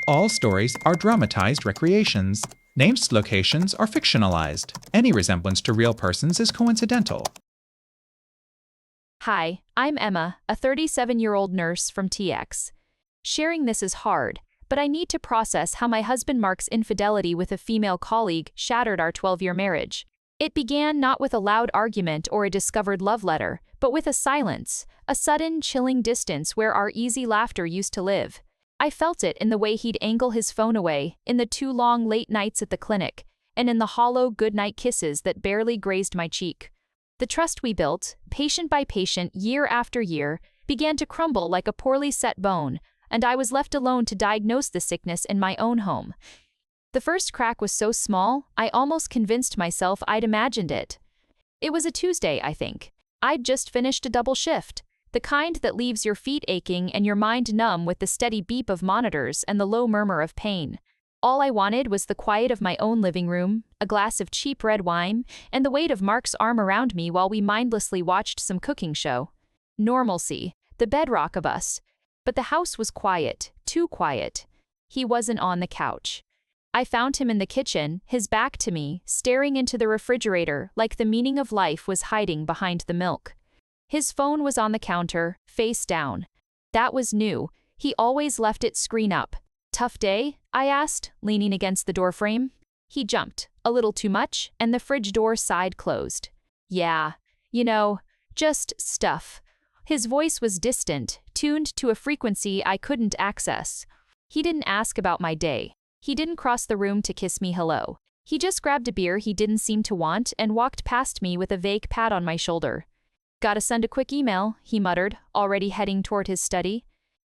All stories are dramatized recreations. Named locations are fictionalized. Any resemblance to real persons is coincidental. Hi, I'm Emma, a 37-year-old nurse from TX. Sharing this is hard, but I need to process how my husband Mark's infidelity with a female colleague shattered our 12-year marriage. It began not with a loud argument or a discovered love letter, but with a silence, a sudden, chilling distance where our easy laughter used to live. I felt it in the way he'd angle his phone away, in the too long late nights at the clinic, and in the hollow goodnight kisses that barely grazed my cheek. The trust we built, patient by patient, year after year, began to crumble like a poorly set bone, and I was left alone to diagnose the sickness in my own home. The first crack was so small, I almost convinced myself I'd imagined it. It was a Tuesday, I think. I'd just finished a double shift, the kind that leaves your feet aching and your mind numb with the steady beep of monitors and the low murmur of pain. All I wanted was the quiet of my own living room, a glass of cheap red wine, and the weight of Mark's arm around me while we mindlessly watched some cooking show. Normalcy, the bedrock of us. But the house was quiet, too quiet. He wasn't on the couch. I found him in the kitchen, his back to me, staring into the refrigerator like the meaning of life was hiding behind the milk. His phone was on the counter, face down. That was new. He always left it screen up. Tough day? I asked, leaning against the doorframe. He jumped, a little too much, and the fridge door side closed. Yeah, just stuff. His voice was distant, tuned to a frequency I couldn't access. He didn't ask about my day. He didn't cross the room to kiss me hello. He just grabbed a beer he didn't seem to want and walked past me with a vague pat on my shoulder. Gotta send a quick email, he muttered, already heading toward his study.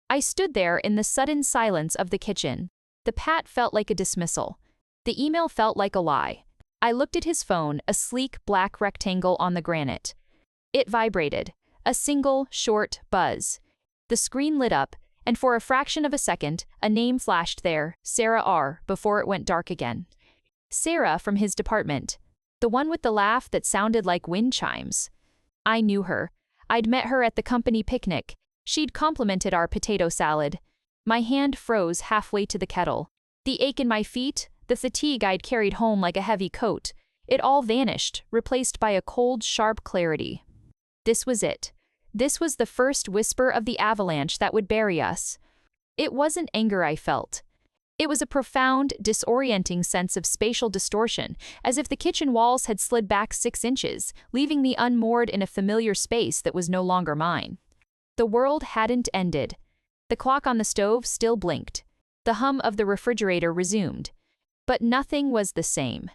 I stood there in the sudden silence of the kitchen. The pat felt like a dismissal. The email felt like a lie. I looked at his phone, a sleek black rectangle on the granite. It vibrated. A single, short buzz. The screen lit up, and for a fraction of a second, a name flashed there, Sarah R., before it went dark again. Sarah from his department. The one with the laugh that sounded like wind chimes. I knew her. I'd met her at the company picnic. She'd complimented our potato salad. My hand froze halfway to the kettle. The ache in my feet, the fatigue I'd carried home like a heavy coat, it all vanished, replaced by a cold, sharp clarity. This was it. This was the first whisper of the avalanche that would bury us. It wasn't anger I felt. It was a profound, disorienting sense of spatial distortion, as if the kitchen walls had slid back 6 inches, leaving me unmoored in a familiar space that was no longer mine. The world hadn't ended. The clock on the stove still blinked. The hum of the refrigerator resumed. But nothing was the same.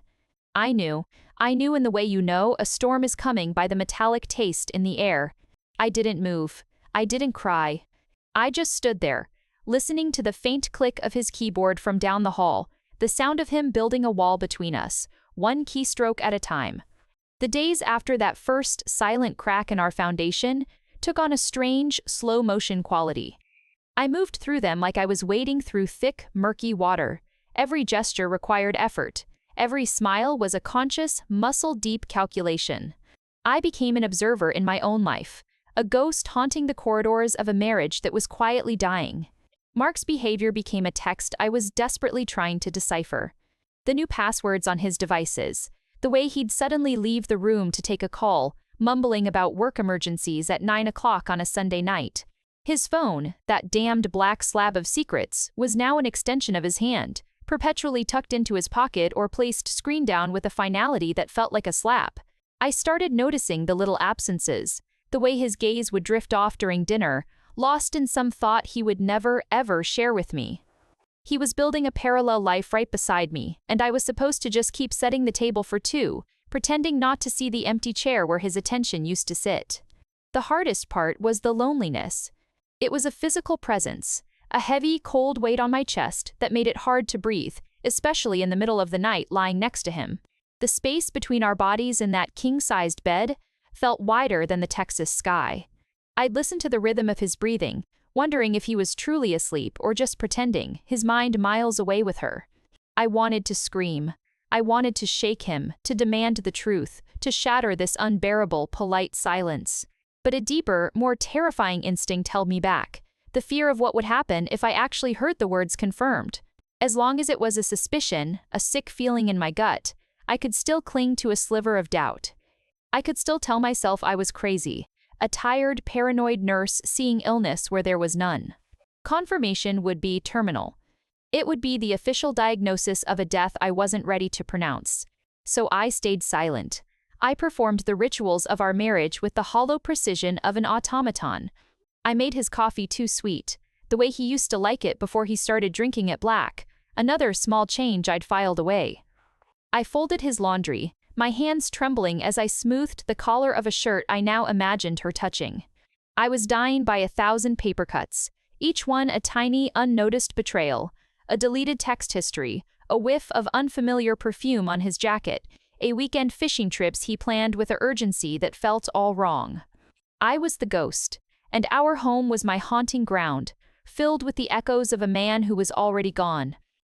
I knew in the way a storm is coming by the metallic taste in the air. I didn't move. I didn't cry. I just stood there, listening to the faint click of his keyboard from down the hall, the sound of him building a wall between us, one keystroke at a time. The days after that first silent crack in our foundation took on a strange, slow-motion quality. I moved through them like I was wading through thick, murky water. Every gesture required effort. Every smile was a conscious, muscle-deep calculation. I became an observer in my own life, a ghost haunting the corridors of a marriage that was quietly dying. Mark's behavior became a text I was desperately trying to decipher. The new passwords on his devices, the way he'd suddenly leave the room to take a call, mumbling about work emergencies at 9 o'clock on a Sunday night. His phone, that damned black slab of secrets, was now an extension of his hand, perpetually tucked into his pocket or placed screen down with a finality that felt like a slap. I started noticing the little absences, the way his gaze would drift off during dinner, lost in some thought he would never, ever share with me. He was building a parallel life right beside me, and I was supposed to just keep setting the table for two, pretending not to see the empty chair where his attention used to sit. The hardest part was the loneliness. It was a physical presence, a heavy, cold weight on my chest that made it hard to breathe, especially in the middle of the night lying next to him. The space between our bodies in that king-sized bed felt wider than the Texas sky. I'd listen to the rhythm of his breathing, wondering if he was truly asleep or just pretending, his mind miles away with her. I wanted to scream. I wanted to shake him, to demand the truth, to shatter this unbearable, polite silence. But a deeper, more terrifying instinct held me back, the fear of what would happen if I actually heard the words confirmed. As long as it was a suspicion, a sick feeling in my gut, I could still cling to a sliver of doubt. I could still tell myself I was crazy, a tired, paranoid nurse seeing illness where there was none. Confirmation would be terminal. It would be the official diagnosis of a death I wasn't ready to pronounce. So I stayed silent. I performed the rituals of our marriage with the hollow precision of an automaton. I made his coffee too sweet, the way he used to like it before he started drinking it black, another small change I'd filed away. I folded his laundry, my hands trembling as I smoothed the collar of a shirt I now imagined her touching. I was dying by 1,000 paper cuts, each one a tiny, unnoticed betrayal, a deleted text history, a whiff of unfamiliar perfume on his jacket, a weekend fishing trips he planned with an urgency that felt all wrong. I was the ghost, and our home was my haunting ground, filled with the echoes of a man who was already gone.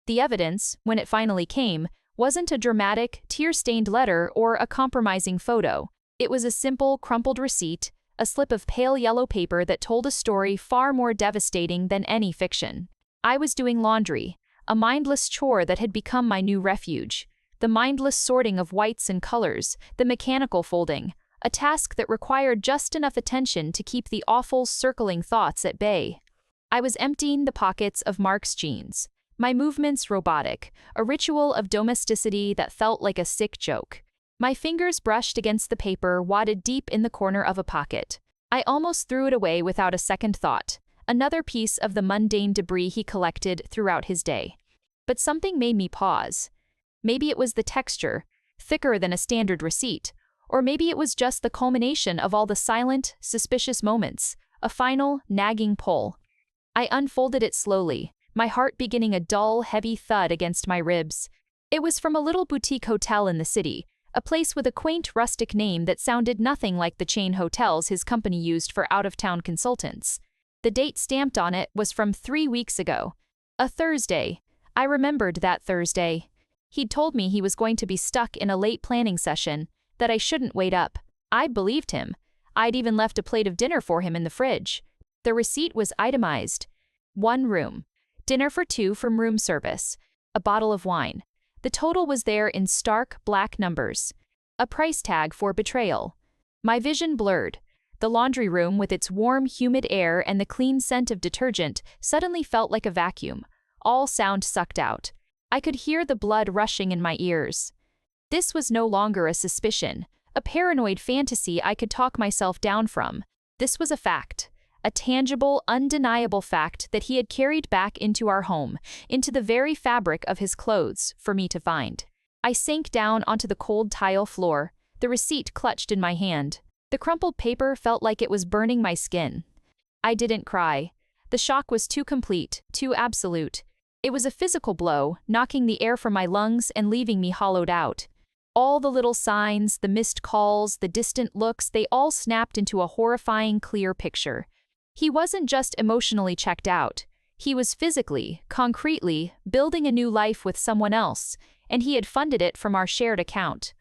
The evidence, when it finally came, wasn't a dramatic, tear-stained letter or a compromising photo. It was a simple, crumpled receipt, a slip of pale yellow paper that told a story far more devastating than any fiction. I was doing laundry, a mindless chore that had become my new refuge. The mindless sorting of whites and colors, the mechanical folding, a task that required just enough attention to keep the awful, circling thoughts at bay. I was emptying the pockets of Mark's jeans, my movements robotic, a ritual of domesticity that felt like a sick joke. My fingers brushed against the paper wadded deep in the corner of a pocket. I almost threw it away without a second thought, another piece of the mundane debris he collected throughout his day. But something made me pause. Maybe it was the texture, thicker than a standard receipt, or maybe it was just the culmination of all the silent, suspicious moments, a final, nagging pull. I unfolded it slowly, my heart beginning a dull, heavy thud against my ribs. It was from a little boutique hotel in the city, a place with a quaint, rustic name that sounded nothing like the chain hotels his company used for out-of-town consultants. The date stamped on it was from 3 weeks ago. A Thursday. I remembered that Thursday. He'd told me he was going to be stuck in a late planning session, that I shouldn't wait up. I believed him. I'd even left a plate of dinner for him in the fridge. The receipt was itemized. 1 room. Dinner for 2 from room service. A bottle of wine. The total was there in stark, black numbers. A price tag for betrayal. My vision blurred. The laundry room with its warm, humid air and the clean scent of detergent suddenly felt like a vacuum. All sound sucked out. I could hear the blood rushing in my ears. This was no longer a suspicion, a paranoid fantasy I could talk myself down from. This was a fact. A tangible, undeniable fact that he had carried back into our home, into the very fabric of his clothes, for me to find. I sank down onto the cold tile floor, the receipt clutched in my hand. The crumpled paper felt like it was burning my skin. I didn't cry. The shock was too complete, too absolute. It was a physical blow, knocking the air from my lungs and leaving me hollowed out. All the little signs, the missed calls, the distant looks, they all snapped into a horrifying, clear picture. He wasn't just emotionally checked out. He was physically, concretely, building a new life with someone else, and he had funded it from our shared account.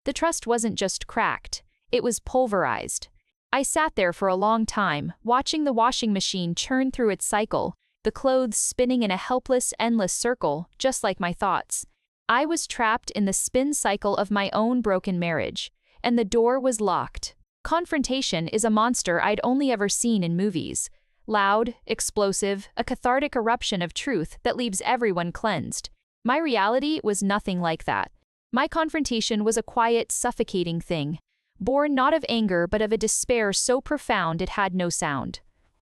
The trust wasn't just cracked, it was pulverized. I sat there for a long time, watching the washing machine churn through its cycle, the clothes spinning in a helpless, endless circle, just like my thoughts. I was trapped in the spin cycle of my own broken marriage, and the door was locked. Confrontation is a monster I'd only ever seen in movies. Loud, explosive, a cathartic eruption of truth that leaves everyone cleansed. My reality was nothing like that. My confrontation was a quiet, suffocating thing, born not of anger but of a despair so profound it had no sound.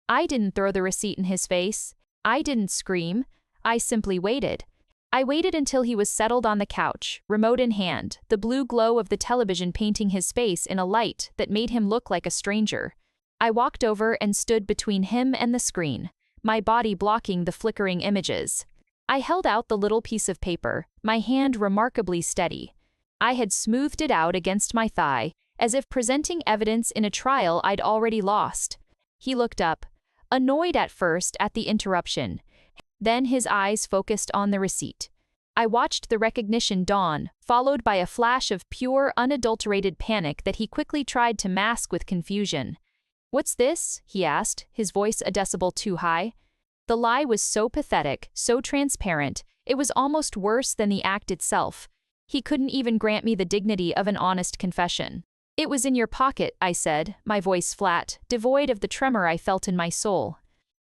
I didn't throw the receipt in his face. I didn't scream. I simply waited. I waited until he was settled on the couch, remote in hand, the blue glow of the television painting his face in a light that made him look like a stranger. I walked over and stood between him and the screen, my body blocking the flickering images. I held out the little piece of paper, my hand remarkably steady. I had smoothed it out against my thigh, as if presenting evidence in a trial I'd already lost. He looked up, annoyed at first at the interruption. Then his eyes focused on the receipt. I watched the recognition dawn, followed by a flash of pure, unadulterated panic that he quickly tried to mask with confusion. "What's this?" he asked, his voice a decibel too high. The lie was so pathetic, so transparent, it was almost worse than the act itself. He couldn't even grant me the dignity of an honest confession. "It was in your pocket," I said, my voice flat, devoid of the tremor I felt in my soul.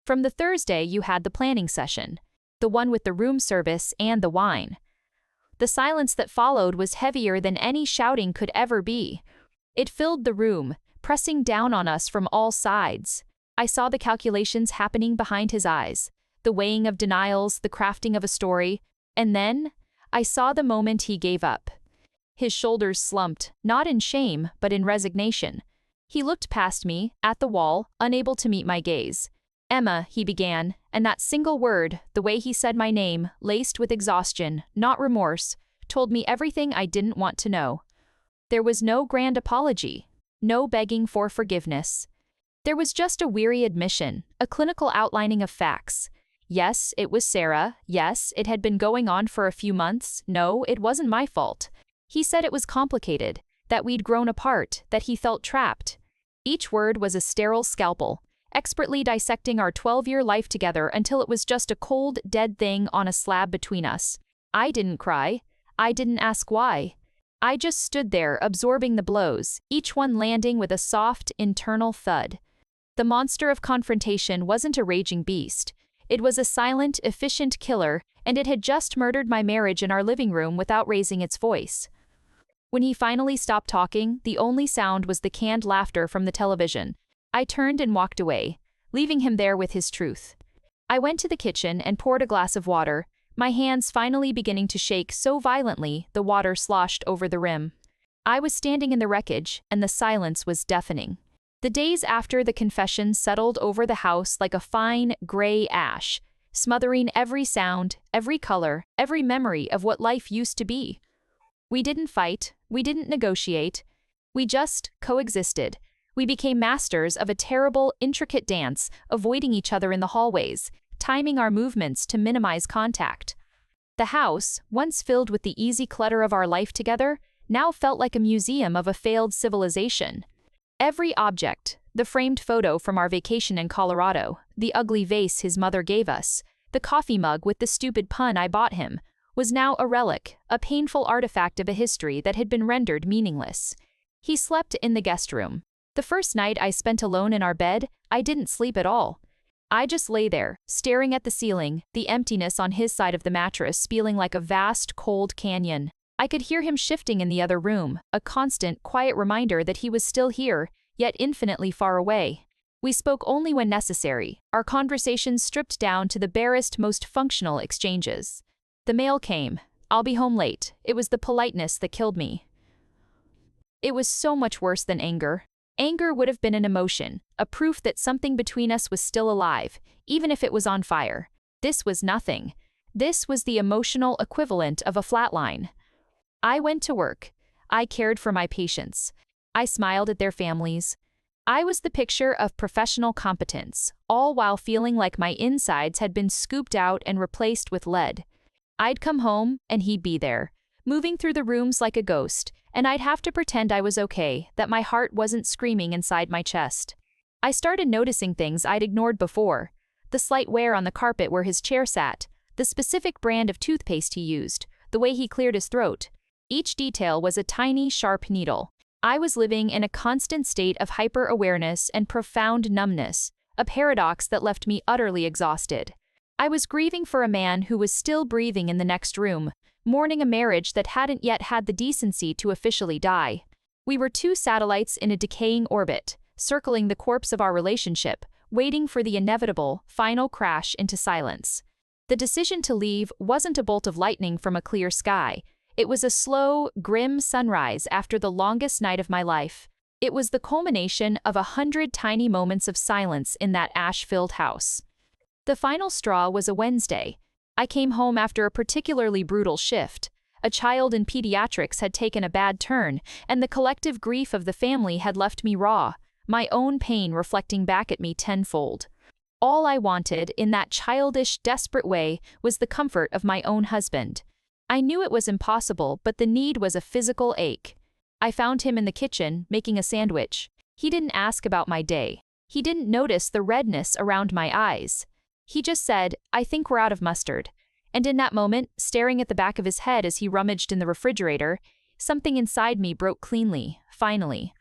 "From the Thursday you had the planning session. The one with the room service and the wine." The silence that followed was heavier than any shouting could ever be. It filled the room, pressing down on us from all sides. I saw the calculations happening behind his eyes, the weighing of denials, the crafting of a story, and then I saw the moment he gave up. His shoulders slumped, not in shame, but in resignation. He looked past me, at the wall, unable to meet my gaze. "Emma," he began, and that single word, the way he said my name, laced with exhaustion, not remorse, told me everything I didn't want to know. There was no grand apology, no begging for forgiveness. There was just a weary admission, a clinical outlining of facts. Yes, it was Sarah. Yes, it had been going on for a few months. No, it wasn't my fault. He said it was complicated, that we'd grown apart, that he felt trapped. Each word was a sterile scalpel, expertly dissecting our 12-year life together until it was just a cold, dead thing on a slab between us. I didn't cry. I didn't ask why. I just stood there absorbing the blows, each one landing with a soft, internal thud. The monster of confrontation wasn't a raging beast. It was a silent, efficient killer, and it had just murdered my marriage in our living room without raising its voice. When he finally stopped talking, the only sound was the canned laughter from the television. I turned and walked away, leaving him there with his truth. I went to the kitchen and poured a glass of water, my hands finally beginning to shake so violently the water sloshed over the rim. I was standing in the wreckage, and the silence was deafening. The days after the confession settled over the house like a fine, gray ash, smothering every sound, every color, every memory of what life used to be. We didn't fight, we didn't negotiate, we just coexisted. We became masters of a terrible, intricate dance, avoiding each other in the hallways, timing our movements to minimize contact. The house, once filled with the easy clutter of our life together, now felt like a museum of a failed civilization. Every object, the framed photo from our vacation in Colorado, the ugly vase his mother gave us, the coffee mug with the stupid pun I bought him, was now a relic, a painful artifact of a history that had been rendered meaningless. He slept in the guest room. The first night I spent alone in our bed, I didn't sleep at all. I just lay there, staring at the ceiling, the emptiness on his side of the mattress feeling like a vast, cold canyon. I could hear him shifting in the other room, a constant, quiet reminder that he was still here, yet infinitely far away. We spoke only when necessary, our conversations stripped down to the barest, most functional exchanges. The mail came. "I'll be home late." It was the politeness that killed me. It was so much worse than anger. Anger would have been an emotion, a proof that something between us was still alive, even if it was on fire. This was nothing. This was the emotional equivalent of a flatline. I went to work. I cared for my patients. I smiled at their families. I was the picture of professional competence, all while feeling like my insides had been scooped out and replaced with lead. I'd come home, and he'd be there, moving through the rooms like a ghost, and I'd have to pretend I was okay, that my heart wasn't screaming inside my chest. I started noticing things I'd ignored before. The slight wear on the carpet where his chair sat, the specific brand of toothpaste he used, the way he cleared his throat. Each detail was a tiny, sharp needle. I was living in a constant state of hyper-awareness and profound numbness, a paradox that left me utterly exhausted. I was grieving for a man who was still breathing in the next room, mourning a marriage that hadn't yet had the decency to officially die. We were two satellites in a decaying orbit, circling the corpse of our relationship, waiting for the inevitable, final crash into silence. The decision to leave wasn't a bolt of lightning from a clear sky. It was a slow, grim sunrise after the longest night of my life. It was the culmination of 100 tiny moments of silence in that ash-filled house. The final straw was a Wednesday. I came home after a particularly brutal shift. A child in pediatrics had taken a bad turn, and the collective grief of the family had left me raw, my own pain reflecting back at me tenfold. All I wanted, in that childish, desperate way, was the comfort of my own husband. I knew it was impossible, but the need was a physical ache. I found him in the kitchen, making a sandwich. He didn't ask about my day. He didn't notice the redness around my eyes. He just said, "I think we're out of mustard." And in that moment, staring at the back of his head as he rummaged in the refrigerator, something inside me broke cleanly, finally.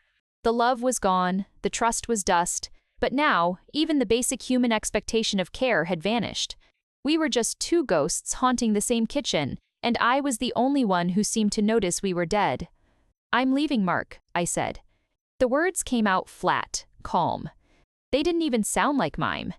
The love was gone, the trust was dust, but now, even the basic human expectation of care had vanished. We were just two ghosts haunting the same kitchen, and I was the only one who seemed to notice we were dead. "I'm leaving, Mark," I said. The words came out flat, calm. They didn't even sound like mime.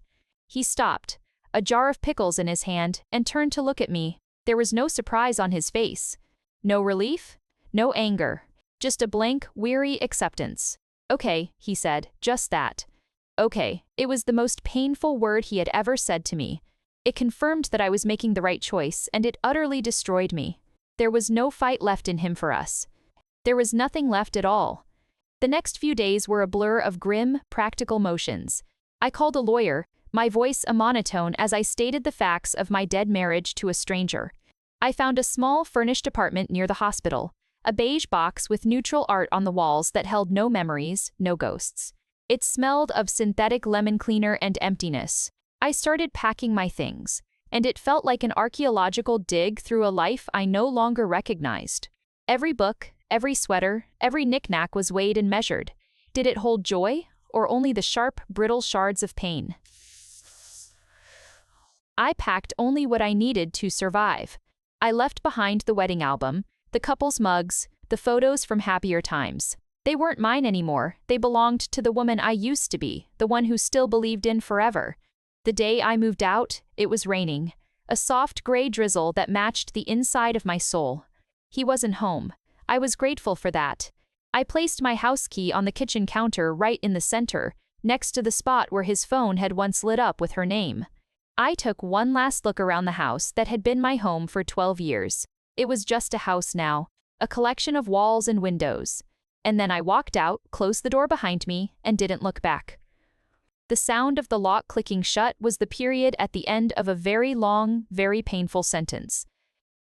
He stopped, a jar of pickles in his hand, and turned to look at me. There was no surprise on his face. No relief, no anger, just a blank, weary acceptance. "Okay," he said, just that. Okay, it was the most painful word he had ever said to me. It confirmed that I was making the right choice, and it utterly destroyed me. There was no fight left in him for us. There was nothing left at all. The next few days were a blur of grim, practical motions. I called a lawyer, my voice a monotone as I stated the facts of my dead marriage to a stranger. I found a small, furnished apartment near the hospital, a beige box with neutral art on the walls that held no memories, no ghosts. It smelled of synthetic lemon cleaner and emptiness. I started packing my things, and it felt like an archaeological dig through a life I no longer recognized. Every book, every sweater, every knick-knack was weighed and measured. Did it hold joy, or only the sharp, brittle shards of pain? I packed only what I needed to survive. I left behind the wedding album, the couple's mugs, the photos from happier times. They weren't mine anymore. They belonged to the woman I used to be, the one who still believed in forever. The day I moved out, it was raining, a soft gray drizzle that matched the inside of my soul. He wasn't home. I was grateful for that. I placed my house key on the kitchen counter right in the center, next to the spot where his phone had once lit up with her name. I took one last look around the house that had been my home for 12 years. It was just a house now, a collection of walls and windows. And then I walked out, closed the door behind me, and didn't look back. The sound of the lock clicking shut was the period at the end of a very long, very painful sentence.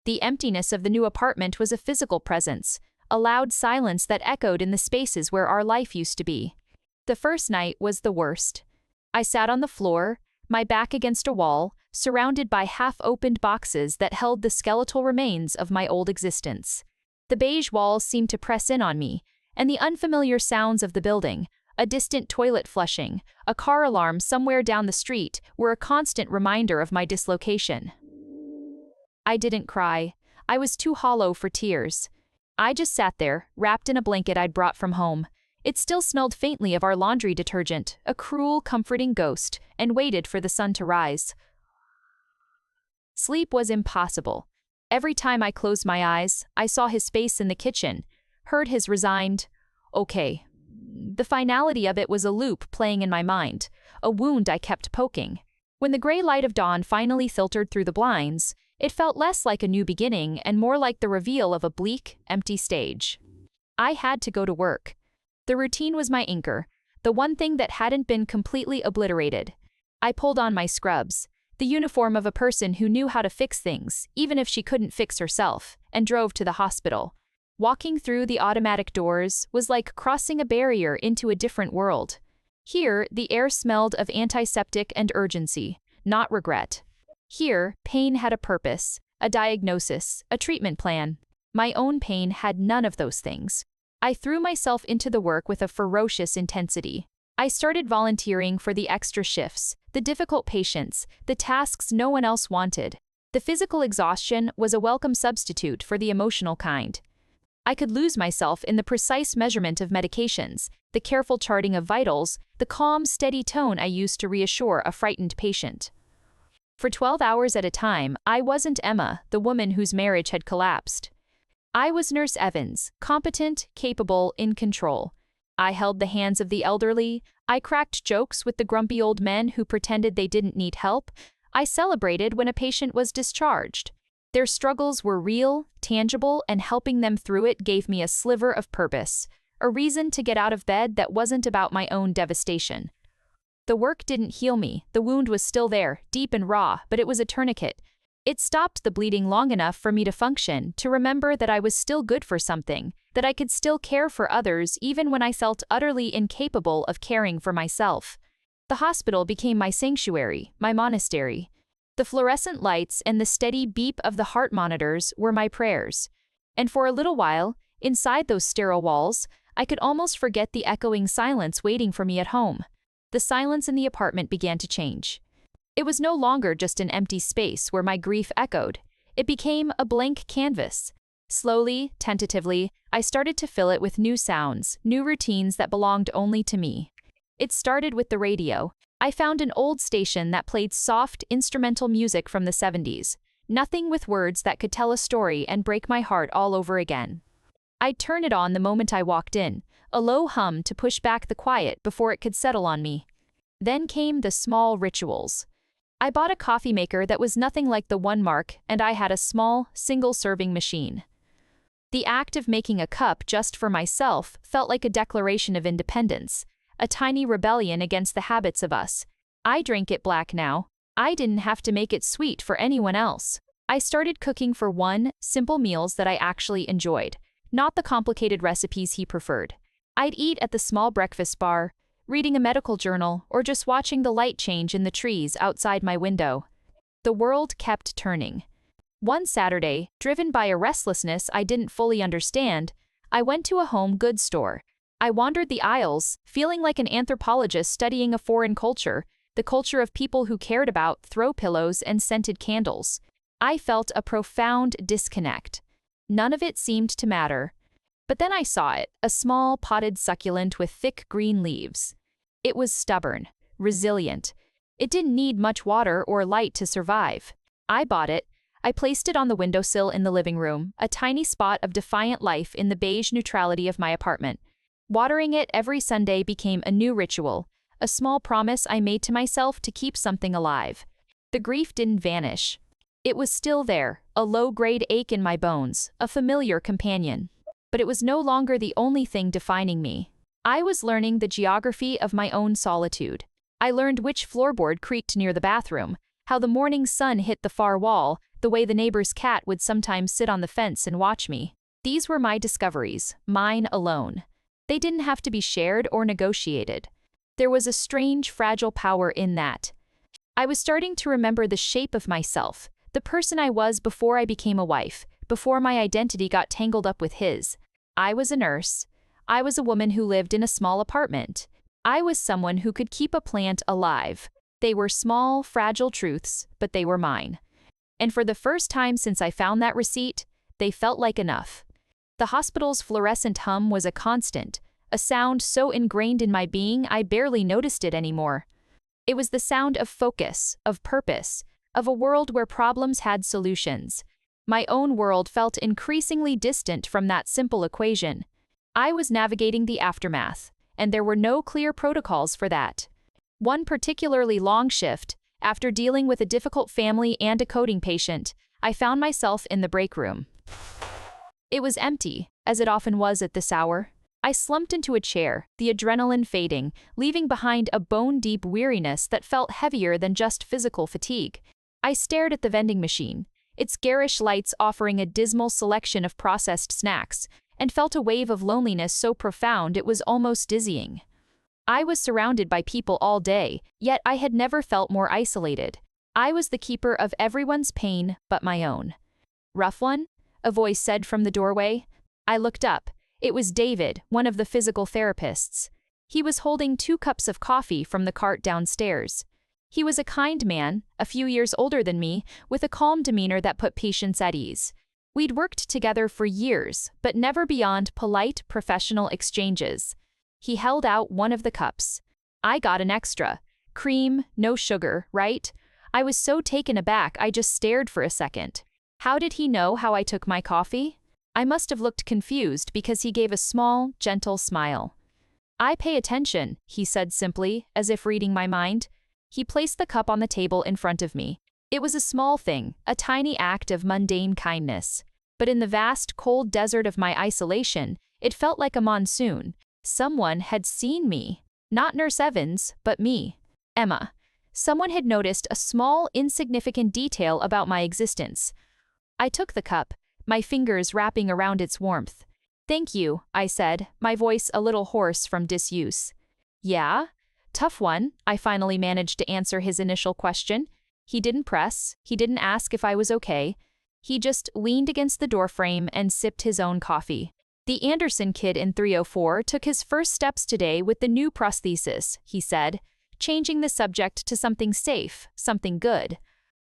The emptiness of the new apartment was a physical presence, a loud silence that echoed in the spaces where our life used to be. The first night was the worst. I sat on the floor, my back against a wall, surrounded by half-opened boxes that held the skeletal remains of my old existence. The beige walls seemed to press in on me, and the unfamiliar sounds of the building, a distant toilet flushing, a car alarm somewhere down the street, were a constant reminder of my dislocation. I didn't cry. I was too hollow for tears. I just sat there, wrapped in a blanket I'd brought from home. It still smelled faintly of our laundry detergent, a cruel, comforting ghost, and waited for the sun to rise. Sleep was impossible. Every time I closed my eyes, I saw his face in the kitchen, heard his resigned, "Okay." The finality of it was a loop playing in my mind, a wound I kept poking. When the gray light of dawn finally filtered through the blinds, it felt less like a new beginning and more like the reveal of a bleak, empty stage. I had to go to work. The routine was my anchor, the one thing that hadn't been completely obliterated. I pulled on my scrubs, the uniform of a person who knew how to fix things, even if she couldn't fix herself, and drove to the hospital. Walking through the automatic doors was like crossing a barrier into a different world. Here, the air smelled of antiseptic and urgency, not regret. Here, pain had a purpose, a diagnosis, a treatment plan. My own pain had none of those things. I threw myself into the work with a ferocious intensity. I started volunteering for the extra shifts, the difficult patients, the tasks no one else wanted. The physical exhaustion was a welcome substitute for the emotional kind. I could lose myself in the precise measurement of medications, the careful charting of vitals, the calm, steady tone I used to reassure a frightened patient. For 12 hours at a time, I wasn't Emma, the woman whose marriage had collapsed. I was Nurse Evans, competent, capable, in control. I held the hands of the elderly, I cracked jokes with the grumpy old men who pretended they didn't need help, I celebrated when a patient was discharged. Their struggles were real, tangible, and helping them through it gave me a sliver of purpose, a reason to get out of bed that wasn't about my own devastation. The work didn't heal me, the wound was still there, deep and raw, but it was a tourniquet. It stopped the bleeding long enough for me to function, to remember that I was still good for something, that I could still care for others even when I felt utterly incapable of caring for myself. The hospital became my sanctuary, my monastery. The fluorescent lights and the steady beep of the heart monitors were my prayers. And for a little while, inside those sterile walls, I could almost forget the echoing silence waiting for me at home. The silence in the apartment began to change. It was no longer just an empty space where my grief echoed. It became a blank canvas. Slowly, tentatively, I started to fill it with new sounds, new routines that belonged only to me. It started with the radio. I found an old station that played soft, instrumental music from the 70s. Nothing with words that could tell a story and break my heart all over again. I'd turn it on the moment I walked in, a low hum to push back the quiet before it could settle on me. Then came the small rituals. I bought a coffee maker that was nothing like the one Mark, and I had a small, single-serving machine. The act of making a cup just for myself felt like a declaration of independence, a tiny rebellion against the habits of us. I drank it black now. I didn't have to make it sweet for anyone else. I started cooking for one, simple meals that I actually enjoyed, not the complicated recipes he preferred. I'd eat at the small breakfast bar, reading a medical journal, or just watching the light change in the trees outside my window. The world kept turning. One Saturday, driven by a restlessness I didn't fully understand, I went to a home goods store. I wandered the aisles, feeling like an anthropologist studying a foreign culture, the culture of people who cared about throw pillows and scented candles. I felt a profound disconnect. None of it seemed to matter. But then I saw it, a small potted succulent with thick green leaves. It was stubborn, resilient. It didn't need much water or light to survive. I bought it. I placed it on the windowsill in the living room, a tiny spot of defiant life in the beige neutrality of my apartment. Watering it every Sunday became a new ritual, a small promise I made to myself to keep something alive. The grief didn't vanish. It was still there, a low-grade ache in my bones, a familiar companion. But it was no longer the only thing defining me. I was learning the geography of my own solitude. I learned which floorboard creaked near the bathroom, how the morning sun hit the far wall, the way the neighbor's cat would sometimes sit on the fence and watch me. These were my discoveries, mine alone. They didn't have to be shared or negotiated. There was a strange, fragile power in that. I was starting to remember the shape of myself, the person I was before I became a wife, before my identity got tangled up with his. I was a nurse. I was a woman who lived in a small apartment. I was someone who could keep a plant alive. They were small, fragile truths, but they were mine. And for the first time since I found that receipt, they felt like enough. The hospital's fluorescent hum was a constant, a sound so ingrained in my being I barely noticed it anymore. It was the sound of focus, of purpose, of a world where problems had solutions. My own world felt increasingly distant from that simple equation. I was navigating the aftermath, and there were no clear protocols for that. One particularly long shift, after dealing with a difficult family and a coding patient, I found myself in the break room. It was empty, as it often was at this hour. I slumped into a chair, the adrenaline fading, leaving behind a bone-deep weariness that felt heavier than just physical fatigue. I stared at the vending machine, its garish lights offering a dismal selection of processed snacks, and felt a wave of loneliness so profound it was almost dizzying. I was surrounded by people all day, yet I had never felt more isolated. I was the keeper of everyone's pain but my own. "Rough one?" a voice said from the doorway. I looked up. It was David, one of the physical therapists. He was holding 2 cups of coffee from the cart downstairs. He was a kind man, a few years older than me, with a calm demeanor that put patients at ease. We'd worked together for years, but never beyond polite, professional exchanges. He held out one of the cups. I got an extra. Cream, no sugar, right? I was so taken aback I just stared for a second. How did he know how I took my coffee? I must have looked confused because he gave a small, gentle smile. "I pay attention," he said simply, as if reading my mind. He placed the cup on the table in front of me. It was a small thing, a tiny act of mundane kindness. But in the vast, cold desert of my isolation, it felt like a monsoon. Someone had seen me. Not Nurse Evans, but me. Emma. Someone had noticed a small, insignificant detail about my existence. I took the cup, my fingers wrapping around its warmth. "Thank you," I said, my voice a little hoarse from disuse. "Yeah?" Tough one, I finally managed to answer his initial question. He didn't press, he didn't ask if I was okay. He just leaned against the doorframe and sipped his own coffee. The Anderson kid in 304 took his first steps today with the new prosthesis, he said, changing the subject to something safe, something good.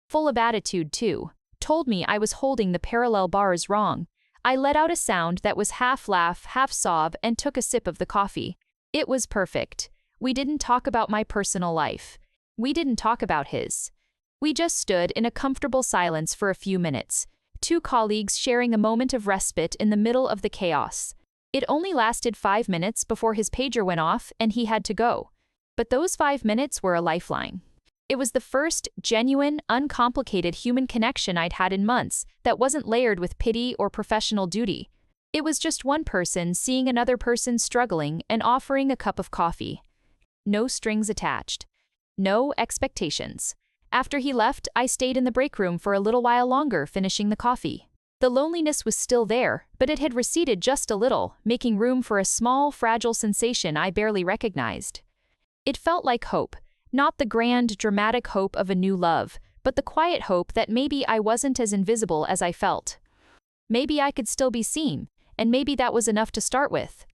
Full of attitude, too. Told me I was holding the parallel bars wrong. I let out a sound that was half laugh, half sob, and took a sip of the coffee. It was perfect. We didn't talk about my personal life. We didn't talk about his. We just stood in a comfortable silence for a few minutes, two colleagues sharing a moment of respite in the middle of the chaos. It only lasted 5 minutes before his pager went off and he had to go. But those 5 minutes were a lifeline. It was the first genuine, uncomplicated human connection I'd had in months that wasn't layered with pity or professional duty. It was just one person seeing another person struggling and offering a cup of coffee. No strings attached. No expectations. After he left, I stayed in the break room for a little while longer, finishing the coffee. The loneliness was still there, but it had receded just a little, making room for a small, fragile sensation I barely recognized. It felt like hope, not the grand, dramatic hope of a new love, but the quiet hope that maybe I wasn't as invisible as I felt. Maybe I could still be seen, and maybe that was enough to start with.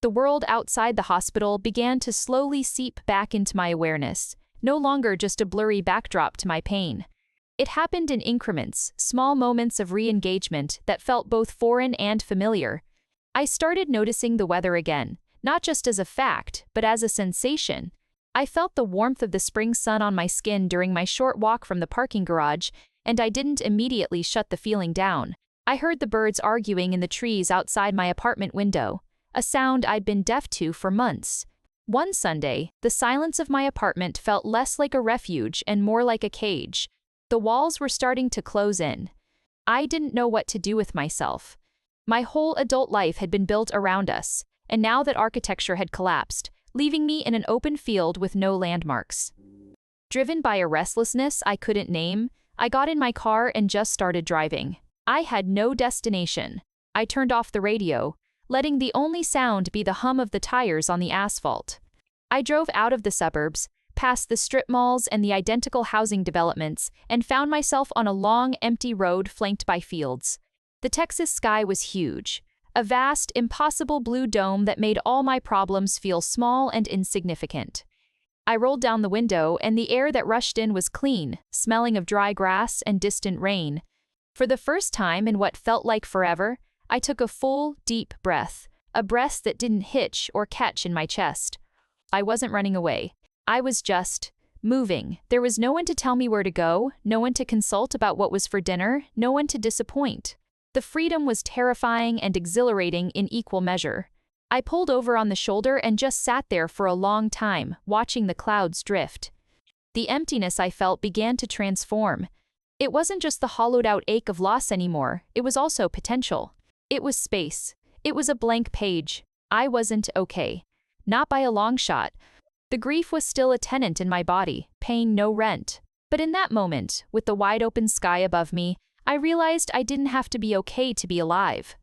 The world outside the hospital began to slowly seep back into my awareness, no longer just a blurry backdrop to my pain. It happened in increments, small moments of re-engagement that felt both foreign and familiar. I started noticing the weather again, not just as a fact, but as a sensation. I felt the warmth of the spring sun on my skin during my short walk from the parking garage, and I didn't immediately shut the feeling down. I heard the birds arguing in the trees outside my apartment window, a sound I'd been deaf to for months. One Sunday, the silence of my apartment felt less like a refuge and more like a cage. The walls were starting to close in. I didn't know what to do with myself. My whole adult life had been built around us, and now that architecture had collapsed, leaving me in an open field with no landmarks. Driven by a restlessness I couldn't name, I got in my car and just started driving. I had no destination. I turned off the radio, letting the only sound be the hum of the tires on the asphalt. I drove out of the suburbs, past the strip malls and the identical housing developments, and found myself on a long, empty road flanked by fields. The Texas sky was huge, a vast, impossible blue dome that made all my problems feel small and insignificant. I rolled down the window, and the air that rushed in was clean, smelling of dry grass and distant rain. For the first time in what felt like forever, I took a full, deep breath, a breath that didn't hitch or catch in my chest. I wasn't running away. I was just moving. There was no one to tell me where to go, no one to consult about what was for dinner, no one to disappoint. The freedom was terrifying and exhilarating in equal measure. I pulled over on the shoulder and just sat there for a long time, watching the clouds drift. The emptiness I felt began to transform. It wasn't just the hollowed-out ache of loss anymore, it was also potential. It was space. It was a blank page. I wasn't okay. Not by a long shot. The grief was still a tenant in my body, paying no rent. But in that moment, with the wide-open sky above me, I realized I didn't have to be okay to be alive.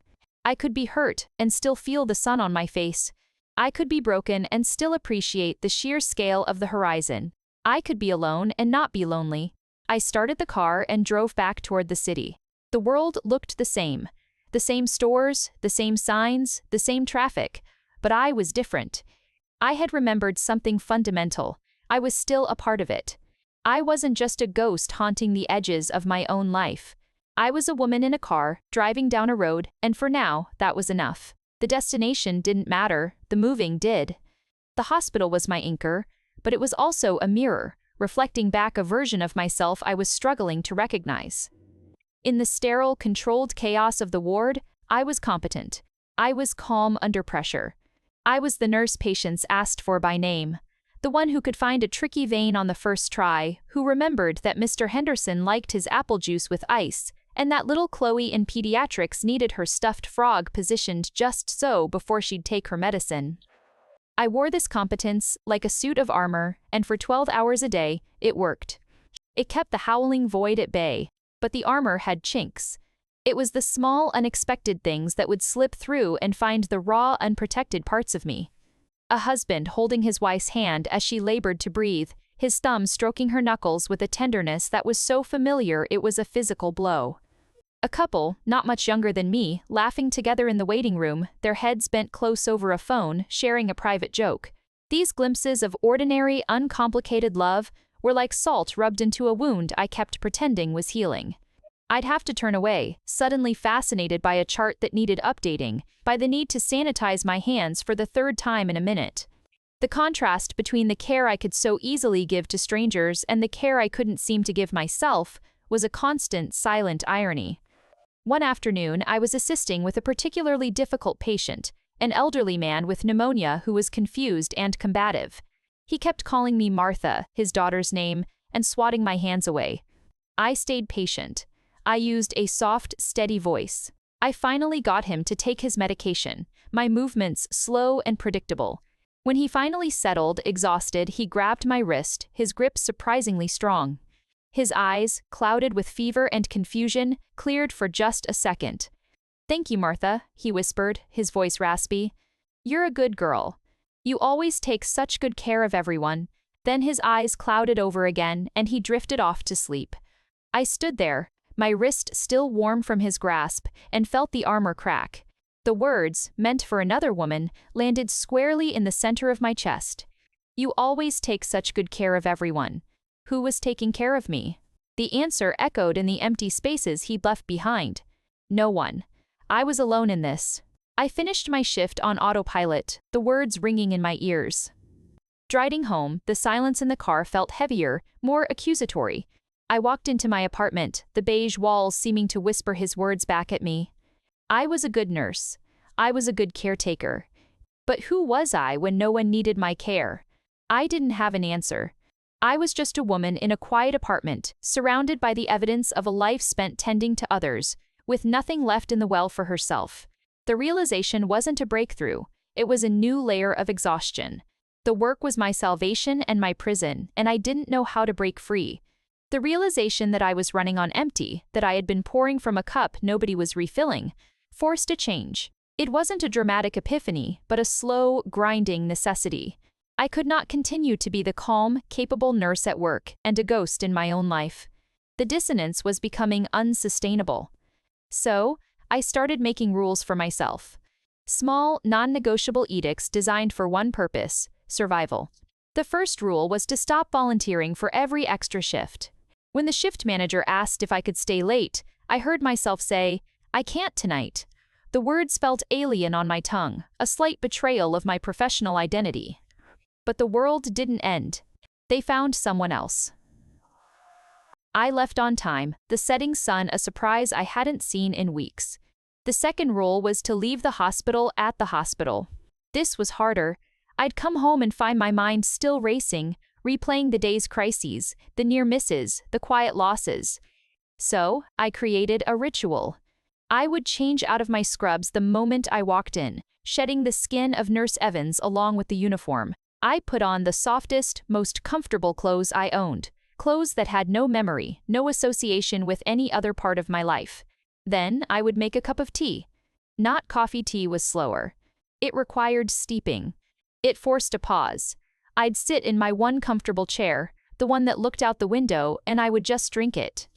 I could be hurt and still feel the sun on my face. I could be broken and still appreciate the sheer scale of the horizon. I could be alone and not be lonely. I started the car and drove back toward the city. The world looked the same. The same stores, the same signs, the same traffic. But I was different. I had remembered something fundamental. I was still a part of it. I wasn't just a ghost haunting the edges of my own life. I was a woman in a car, driving down a road, and for now, that was enough. The destination didn't matter, the moving did. The hospital was my anchor, but it was also a mirror, reflecting back a version of myself I was struggling to recognize. In the sterile, controlled chaos of the ward, I was competent. I was calm under pressure. I was the nurse patients asked for by name, the one who could find a tricky vein on the first try, who remembered that Mr. Henderson liked his apple juice with ice, and that little Chloe in pediatrics needed her stuffed frog positioned just so before she'd take her medicine. I wore this competence like a suit of armor, and for 12 hours a day, it worked. It kept the howling void at bay, but the armor had chinks. It was the small, unexpected things that would slip through and find the raw, unprotected parts of me. A husband holding his wife's hand as she labored to breathe, his thumb stroking her knuckles with a tenderness that was so familiar it was a physical blow. A couple, not much younger than me, laughing together in the waiting room, their heads bent close over a phone, sharing a private joke. These glimpses of ordinary, uncomplicated love were like salt rubbed into a wound I kept pretending was healing. I'd have to turn away, suddenly fascinated by a chart that needed updating, by the need to sanitize my hands for the third time in a minute. The contrast between the care I could so easily give to strangers and the care I couldn't seem to give myself was a constant, silent irony. One afternoon, I was assisting with a particularly difficult patient, an elderly man with pneumonia who was confused and combative. He kept calling me Martha, his daughter's name, and swatting my hands away. I stayed patient. I used a soft, steady voice. I finally got him to take his medication, my movements slow and predictable. When he finally settled, exhausted, he grabbed my wrist, his grip surprisingly strong. His eyes, clouded with fever and confusion, cleared for just a second. "Thank you, Martha," he whispered, his voice raspy. "You're a good girl. You always take such good care of everyone." Then his eyes clouded over again, and he drifted off to sleep. I stood there, my wrist still warm from his grasp, and felt the armor crack. The words, meant for another woman, landed squarely in the center of my chest. "You always take such good care of everyone." Who was taking care of me? The answer echoed in the empty spaces he'd left behind. No one. I was alone in this. I finished my shift on autopilot, the words ringing in my ears. Driving home, the silence in the car felt heavier, more accusatory. I walked into my apartment, the beige walls seeming to whisper his words back at me. I was a good nurse. I was a good caretaker. But who was I when no one needed my care? I didn't have an answer. I was just a woman in a quiet apartment, surrounded by the evidence of a life spent tending to others, with nothing left in the well for herself. The realization wasn't a breakthrough, it was a new layer of exhaustion. The work was my salvation and my prison, and I didn't know how to break free. The realization that I was running on empty, that I had been pouring from a cup nobody was refilling, forced a change. It wasn't a dramatic epiphany, but a slow, grinding necessity. I could not continue to be the calm, capable nurse at work and a ghost in my own life. The dissonance was becoming unsustainable. So, I started making rules for myself. Small, non-negotiable edicts designed for one purpose: survival. The first rule was to stop volunteering for every extra shift. When the shift manager asked if I could stay late, I heard myself say, "I can't tonight." The words felt alien on my tongue, a slight betrayal of my professional identity. But the world didn't end. They found someone else. I left on time, the setting sun a surprise I hadn't seen in weeks. The second rule was to leave the hospital at the hospital. This was harder. I'd come home and find my mind still racing, replaying the day's crises, the near misses, the quiet losses. So, I created a ritual. I would change out of my scrubs the moment I walked in, shedding the skin of Nurse Evans along with the uniform. I put on the softest, most comfortable clothes I owned, clothes that had no memory, no association with any other part of my life. Then I would make a cup of tea. Not coffee. Tea was slower. It required steeping. It forced a pause. I'd sit in my one comfortable chair, the one that looked out the window, and I would just drink it.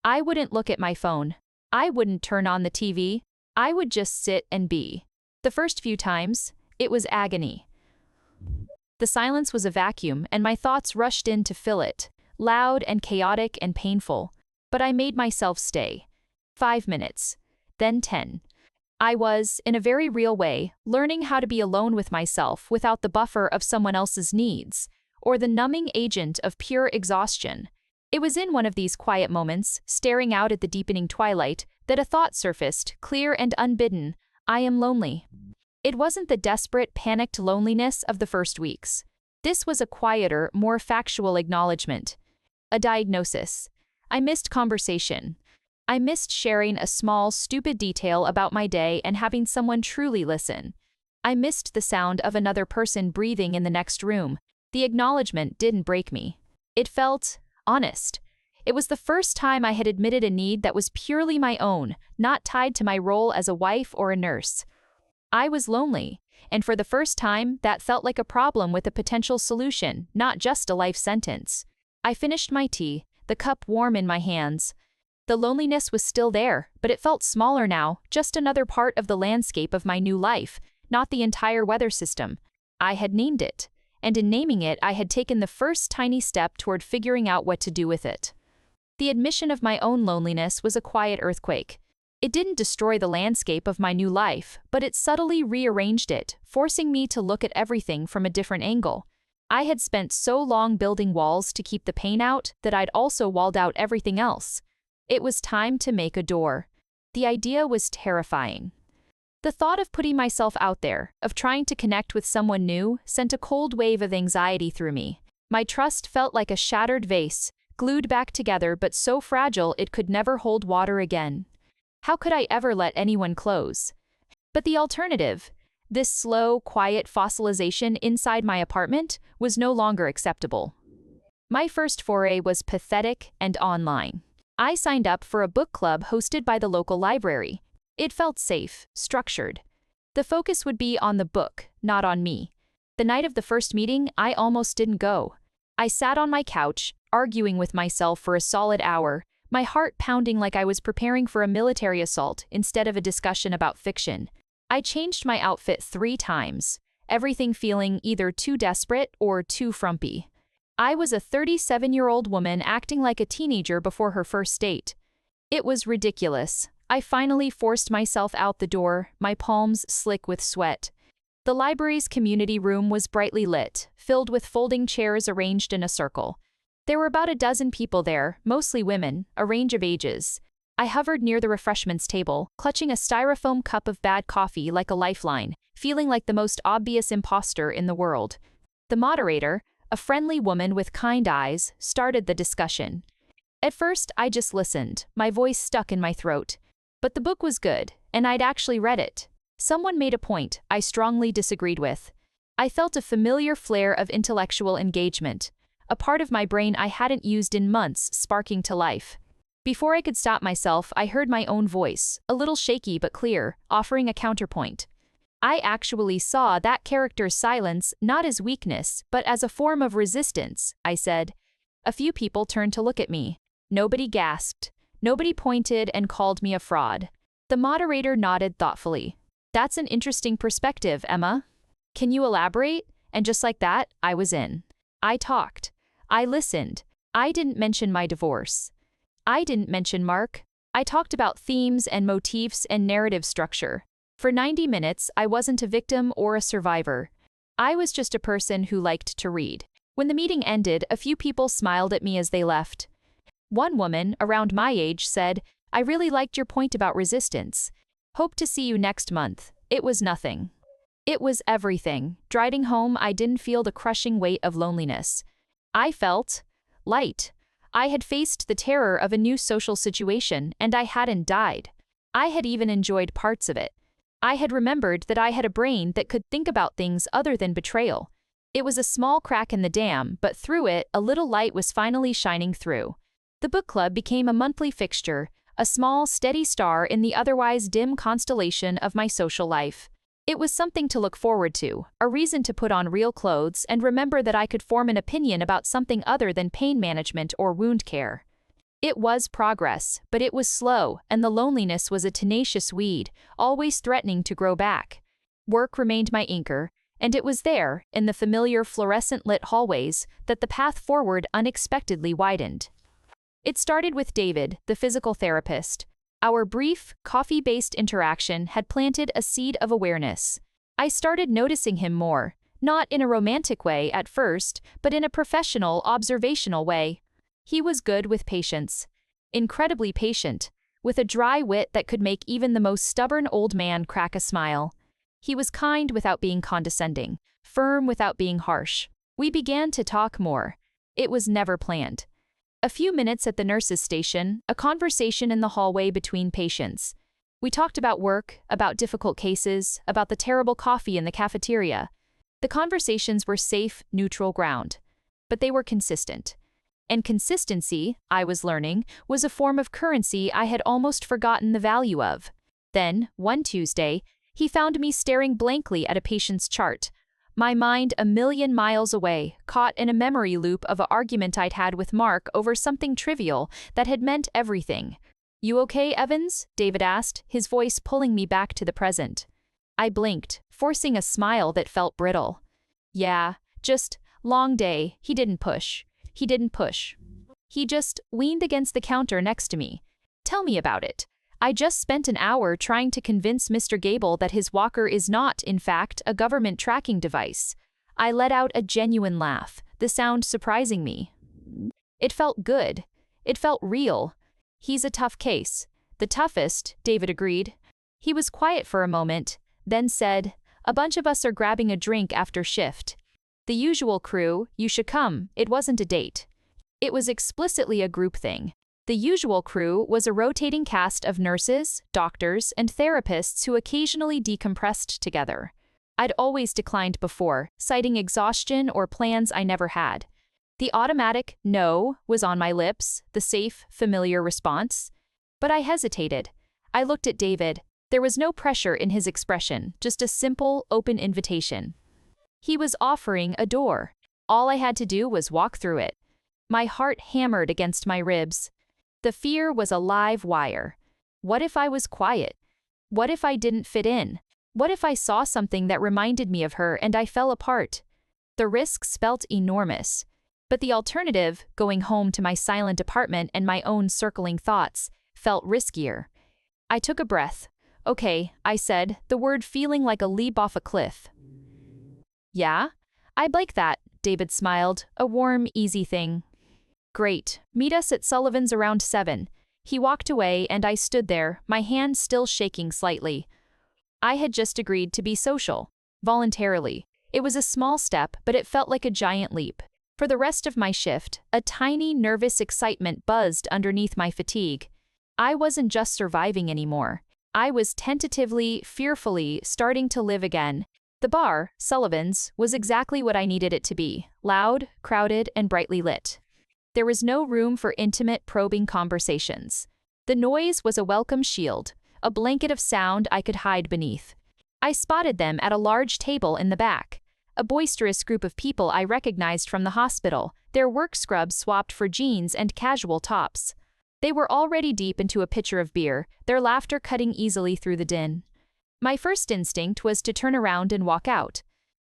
I wouldn't look at my phone. I wouldn't turn on the TV. I would just sit and be. The first few times, it was agony. The silence was a vacuum, and my thoughts rushed in to fill it, loud and chaotic and painful. But I made myself stay. 5 minutes, then 10. I was, in a very real way, learning how to be alone with myself without the buffer of someone else's needs, or the numbing agent of pure exhaustion. It was in one of these quiet moments, staring out at the deepening twilight, that a thought surfaced, clear and unbidden: I am lonely. It wasn't the desperate, panicked loneliness of the first weeks. This was a quieter, more factual acknowledgement. A diagnosis. I missed conversation. I missed sharing a small, stupid detail about my day and having someone truly listen. I missed the sound of another person breathing in the next room. The acknowledgement didn't break me. It felt honest. It was the first time I had admitted a need that was purely my own, not tied to my role as a wife or a nurse. I was lonely, and for the first time, that felt like a problem with a potential solution, not just a life sentence. I finished my tea, the cup warm in my hands. The loneliness was still there, but it felt smaller now, just another part of the landscape of my new life, not the entire weather system. I had named it, and in naming it, I had taken the first tiny step toward figuring out what to do with it. The admission of my own loneliness was a quiet earthquake. It didn't destroy the landscape of my new life, but it subtly rearranged it, forcing me to look at everything from a different angle. I had spent so long building walls to keep the pain out that I'd also walled out everything else. It was time to make a door. The idea was terrifying. The thought of putting myself out there, of trying to connect with someone new, sent a cold wave of anxiety through me. My trust felt like a shattered vase, glued back together but so fragile it could never hold water again. How could I ever let anyone close? But the alternative, this slow, quiet fossilization inside my apartment, was no longer acceptable. My first foray was pathetic and online. I signed up for a book club hosted by the local library. It felt safe, structured. The focus would be on the book, not on me. The night of the first meeting, I almost didn't go. I sat on my couch, arguing with myself for a solid hour, my heart pounding like I was preparing for a military assault instead of a discussion about fiction. I changed my outfit 3 times, everything feeling either too desperate or too frumpy. I was a 37-year-old woman acting like a teenager before her first date. It was ridiculous. I finally forced myself out the door, my palms slick with sweat. The library's community room was brightly lit, filled with folding chairs arranged in a circle. There were about a dozen people there, mostly women, a range of ages. I hovered near the refreshments table, clutching a styrofoam cup of bad coffee like a lifeline, feeling like the most obvious imposter in the world. The moderator, a friendly woman with kind eyes, started the discussion. At first, I just listened, my voice stuck in my throat. But the book was good, and I'd actually read it. Someone made a point I strongly disagreed with. I felt a familiar flare of intellectual engagement, a part of my brain I hadn't used in months sparking to life. Before I could stop myself, I heard my own voice, a little shaky but clear, offering a counterpoint. I actually saw that character's silence not as weakness, but as a form of resistance, I said. A few people turned to look at me. Nobody gasped. Nobody pointed and called me a fraud. The moderator nodded thoughtfully. That's an interesting perspective, Emma. Can you elaborate? And just like that, I was in. I talked. I listened. I didn't mention my divorce. I didn't mention Mark. I talked about themes and motifs and narrative structure. For 90 minutes, I wasn't a victim or a survivor. I was just a person who liked to read. When the meeting ended, a few people smiled at me as they left. One woman, around my age, said, "I really liked your point about resistance. Hope to see you next month." It was nothing. It was everything. Driving home, I didn't feel the crushing weight of loneliness. I felt light. I had faced the terror of a new social situation, and I hadn't died. I had even enjoyed parts of it. I had remembered that I had a brain that could think about things other than betrayal. It was a small crack in the dam, but through it, a little light was finally shining through. The book club became a monthly fixture, a small, steady star in the otherwise dim constellation of my social life. It was something to look forward to, a reason to put on real clothes and remember that I could form an opinion about something other than pain management or wound care. It was progress, but it was slow, and the loneliness was a tenacious weed, always threatening to grow back. Work remained my anchor, and it was there, in the familiar fluorescent-lit hallways, that the path forward unexpectedly widened. It started with David, the physical therapist. Our brief, coffee-based interaction had planted a seed of awareness. I started noticing him more, not in a romantic way at first, but in a professional, observational way. He was good with patience. Incredibly patient, with a dry wit that could make even the most stubborn old man crack a smile. He was kind without being condescending, firm without being harsh. We began to talk more. It was never planned. A few minutes at the nurse's station, a conversation in the hallway between patients. We talked about work, about difficult cases, about the terrible coffee in the cafeteria. The conversations were safe, neutral ground. But they were consistent. And consistency, I was learning, was a form of currency I had almost forgotten the value of. Then, one Tuesday, He found me staring blankly at a patient's chart, my mind a million miles away, caught in a memory loop of an argument I'd had with Mark over something trivial that had meant everything. "You okay, Evans?" David asked, his voice pulling me back to the present. I blinked, forcing a smile that felt brittle. "Yeah, just long day." He didn't push. He just leaned against the counter next to me. "Tell me about it. I just spent an hour trying to convince Mr. Gable that his walker is not, in fact, a government tracking device." I let out a genuine laugh, the sound surprising me. It felt good. It felt real. "He's a tough case." "The toughest," David agreed. He was quiet for a moment, then said, "A bunch of us are grabbing a drink after shift. The usual crew, you should come." It wasn't a date. It was explicitly a group thing. The usual crew was a rotating cast of nurses, doctors, and therapists who occasionally decompressed together. I'd always declined before, citing exhaustion or plans I never had. The automatic "no" was on my lips, the safe, familiar response. But I hesitated. I looked at David. There was no pressure in his expression, just a simple, open invitation. He was offering a door. All I had to do was walk through it. My heart hammered against my ribs. The fear was a live wire. What if I was quiet? What if I didn't fit in? What if I saw something that reminded me of her and I fell apart? The risks felt enormous. But the alternative, going home to my silent apartment and my own circling thoughts, felt riskier. I took a breath. "Okay," I said, the word feeling like a leap off a cliff. "Yeah? I'd like that," David smiled, a warm, easy thing. "Great. Meet us at Sullivan's around 7. He walked away and I stood there, my hand still shaking slightly. I had just agreed to be social. Voluntarily. It was a small step, but it felt like a giant leap. For the rest of my shift, a tiny, nervous excitement buzzed underneath my fatigue. I wasn't just surviving anymore. I was tentatively, fearfully, starting to live again. The bar, Sullivan's, was exactly what I needed it to be. Loud, crowded, and brightly lit. There was no room for intimate, probing conversations. The noise was a welcome shield, a blanket of sound I could hide beneath. I spotted them at a large table in the back. A boisterous group of people I recognized from the hospital, their work scrubs swapped for jeans and casual tops. They were already deep into a pitcher of beer, their laughter cutting easily through the din. My first instinct was to turn around and walk out.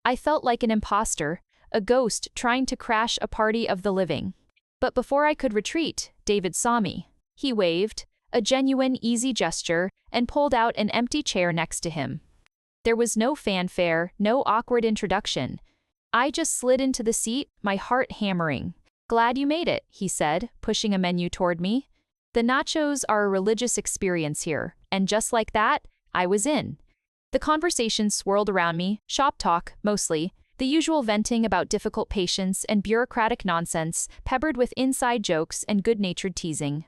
I felt like an imposter, a ghost trying to crash a party of the living. But before I could retreat, David saw me. He waved, a genuine, easy gesture, and pulled out an empty chair next to him. There was no fanfare, no awkward introduction. I just slid into the seat, my heart hammering. "Glad you made it," he said, pushing a menu toward me. "The nachos are a religious experience here," and just like that, I was in. The conversation swirled around me, shop talk, mostly, the usual venting about difficult patients and bureaucratic nonsense, peppered with inside jokes and good-natured teasing.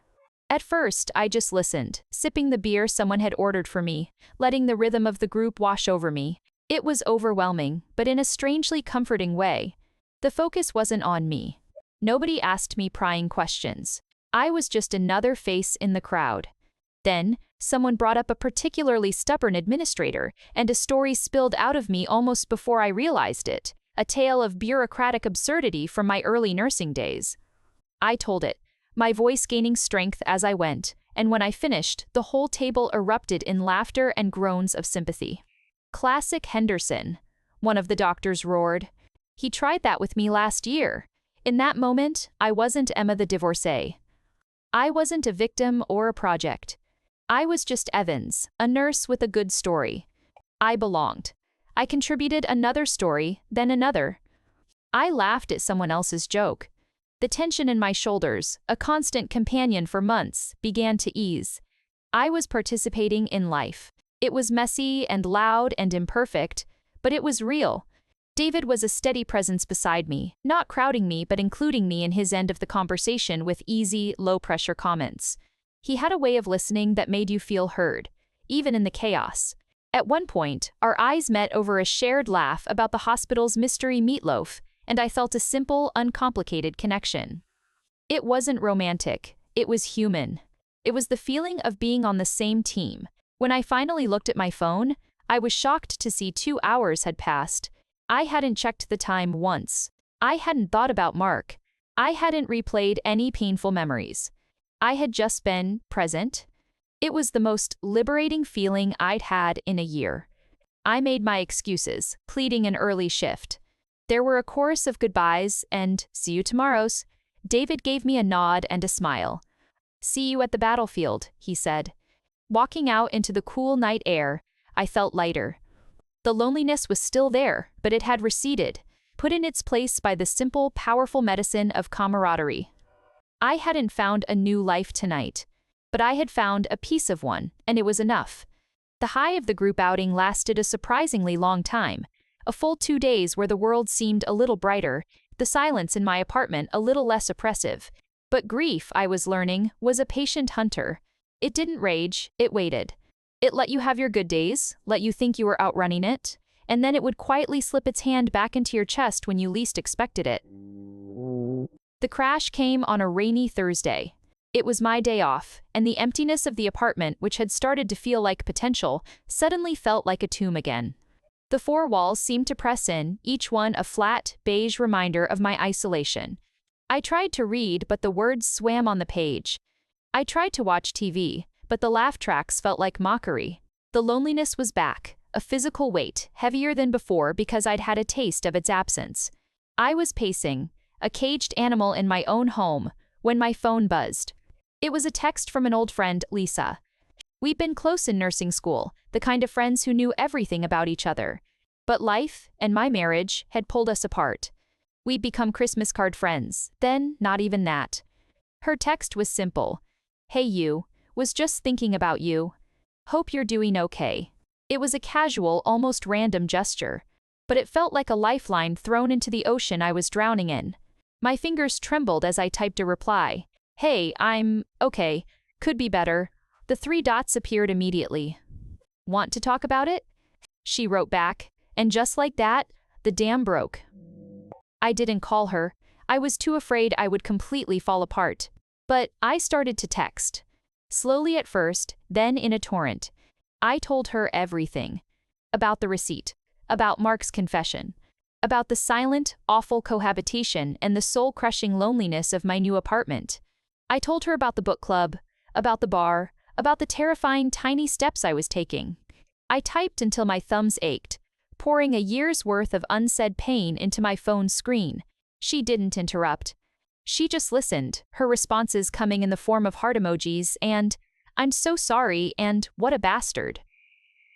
At first, I just listened, sipping the beer someone had ordered for me, letting the rhythm of the group wash over me. It was overwhelming, but in a strangely comforting way. The focus wasn't on me. Nobody asked me prying questions. I was just another face in the crowd. Then, someone brought up a particularly stubborn administrator, and a story spilled out of me almost before I realized it, a tale of bureaucratic absurdity from my early nursing days. I told it, my voice gaining strength as I went, and when I finished, the whole table erupted in laughter and groans of sympathy. "Classic Henderson," one of the doctors roared. "He tried that with me last year." In that moment, I wasn't Emma the divorcee. I wasn't a victim or a project. I was just Evans, a nurse with a good story. I belonged. I contributed another story, then another. I laughed at someone else's joke. The tension in my shoulders, a constant companion for months, began to ease. I was participating in life. It was messy and loud and imperfect, but it was real. David was a steady presence beside me, not crowding me but including me in his end of the conversation with easy, low-pressure comments. He had a way of listening that made you feel heard, even in the chaos. At one point, our eyes met over a shared laugh about the hospital's mystery meatloaf, and I felt a simple, uncomplicated connection. It wasn't romantic, it was human. It was the feeling of being on the same team. When I finally looked at my phone, I was shocked to see 2 hours had passed. I hadn't checked the time once. I hadn't thought about Mark. I hadn't replayed any painful memories. I had just been present. It was the most liberating feeling I'd had in a year. I made my excuses, pleading an early shift. There were a chorus of goodbyes and see you tomorrows. David gave me a nod and a smile. See you at the battlefield, he said. Walking out into the cool night air, I felt lighter. The loneliness was still there, but it had receded, put in its place by the simple, powerful medicine of camaraderie. I hadn't found a new life tonight, but I had found a piece of one, and it was enough. The high of the group outing lasted a surprisingly long time, a full 2 days where the world seemed a little brighter, the silence in my apartment a little less oppressive. But grief, I was learning, was a patient hunter. It didn't rage, it waited. It let you have your good days, let you think you were outrunning it, and then it would quietly slip its hand back into your chest when you least expected it. The crash came on a rainy Thursday. It was my day off, and the emptiness of the apartment, which had started to feel like potential, suddenly felt like a tomb again. The 4 walls seemed to press in, each one a flat, beige reminder of my isolation. I tried to read, but the words swam on the page. I tried to watch TV, but the laugh tracks felt like mockery. The loneliness was back, a physical weight, heavier than before because I'd had a taste of its absence. I was pacing, a caged animal in my own home, when my phone buzzed. It was a text from an old friend, Lisa. We'd been close in nursing school, the kind of friends who knew everything about each other. But life, and my marriage, had pulled us apart. We'd become Christmas card friends, then not even that. Her text was simple. Hey you, was just thinking about you. Hope you're doing okay. It was a casual, almost random gesture, but it felt like a lifeline thrown into the ocean I was drowning in. My fingers trembled as I typed a reply. Hey, I'm okay, could be better. The 3 dots appeared immediately. Want to talk about it? She wrote back, and just like that, the dam broke. I didn't call her. I was too afraid I would completely fall apart. But I started to text. Slowly at first, then in a torrent. I told her everything. About the receipt. About Mark's confession. About the silent, awful cohabitation and the soul-crushing loneliness of my new apartment. I told her about the book club, about the bar, about the terrifying tiny steps I was taking. I typed until my thumbs ached, pouring a year's worth of unsaid pain into my phone's screen. She didn't interrupt. She just listened, her responses coming in the form of heart emojis and, I'm so sorry and what a bastard.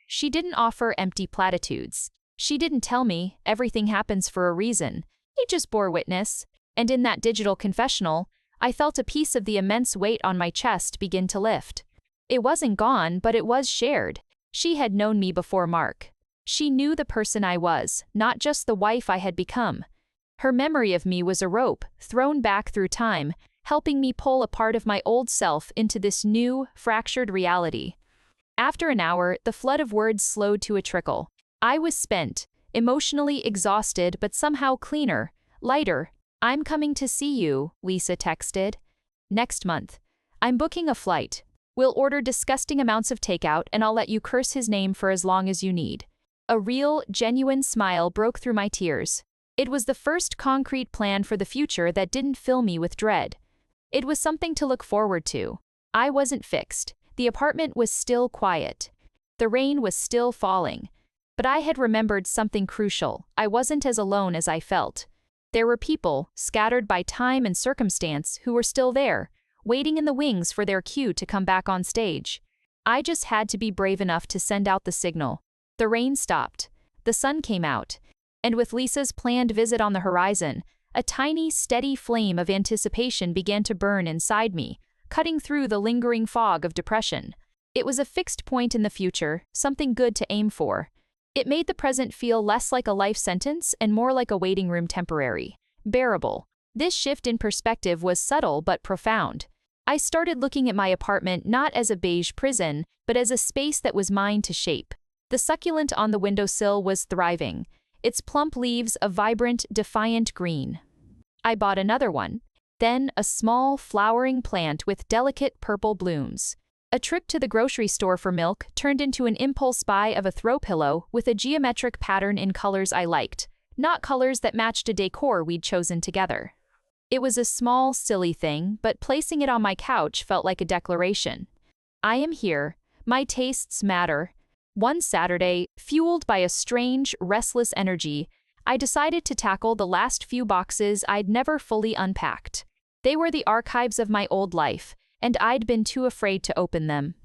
She didn't offer empty platitudes. She didn't tell me everything happens for a reason. It just bore witness. And in that digital confessional, I felt a piece of the immense weight on my chest begin to lift. It wasn't gone, but it was shared. She had known me before Mark. She knew the person I was, not just the wife I had become. Her memory of me was a rope, thrown back through time, helping me pull a part of my old self into this new, fractured reality. After an hour, the flood of words slowed to a trickle. I was spent, emotionally exhausted but somehow cleaner, lighter. I'm coming to see you, Lisa texted. Next month. I'm booking a flight. We'll order disgusting amounts of takeout and I'll let you curse his name for as long as you need. A real, genuine smile broke through my tears. It was the first concrete plan for the future that didn't fill me with dread. It was something to look forward to. I wasn't fixed. The apartment was still quiet. The rain was still falling. But I had remembered something crucial. I wasn't as alone as I felt. There were people, scattered by time and circumstance, who were still there, waiting in the wings for their cue to come back on stage. I just had to be brave enough to send out the signal. The rain stopped. The sun came out. And with Lisa's planned visit on the horizon, a tiny, steady flame of anticipation began to burn inside me, cutting through the lingering fog of depression. It was a fixed point in the future, something good to aim for. It made the present feel less like a life sentence and more like a waiting room temporary. Bearable. This shift in perspective was subtle but profound. I started looking at my apartment not as a beige prison, but as a space that was mine to shape. The succulent on the windowsill was thriving, its plump leaves a vibrant, defiant green. I bought another one, then a small, flowering plant with delicate purple blooms. A trip to the grocery store for milk turned into an impulse buy of a throw pillow with a geometric pattern in colors I liked, not colors that matched a decor we'd chosen together. It was a small, silly thing, but placing it on my couch felt like a declaration. I am here. My tastes matter. One Saturday, fueled by a strange, restless energy, I decided to tackle the last few boxes I'd never fully unpacked. They were the archives of my old life, and I'd been too afraid to open them.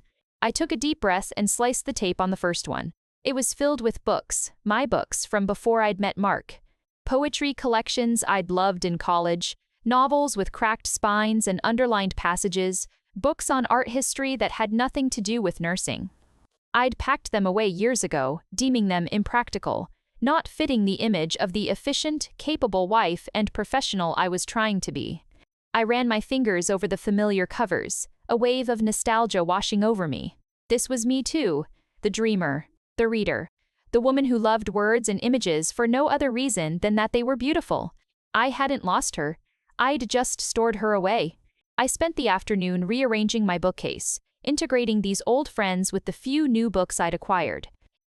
I took a deep breath and sliced the tape on the first one. It was filled with books, my books from before I'd met Mark. Poetry collections I'd loved in college, novels with cracked spines and underlined passages, books on art history that had nothing to do with nursing. I'd packed them away years ago, deeming them impractical, not fitting the image of the efficient, capable wife and professional I was trying to be. I ran my fingers over the familiar covers, a wave of nostalgia washing over me. This was me too, the dreamer, the reader, the woman who loved words and images for no other reason than that they were beautiful. I hadn't lost her. I'd just stored her away. I spent the afternoon rearranging my bookcase, integrating these old friends with the few new books I'd acquired.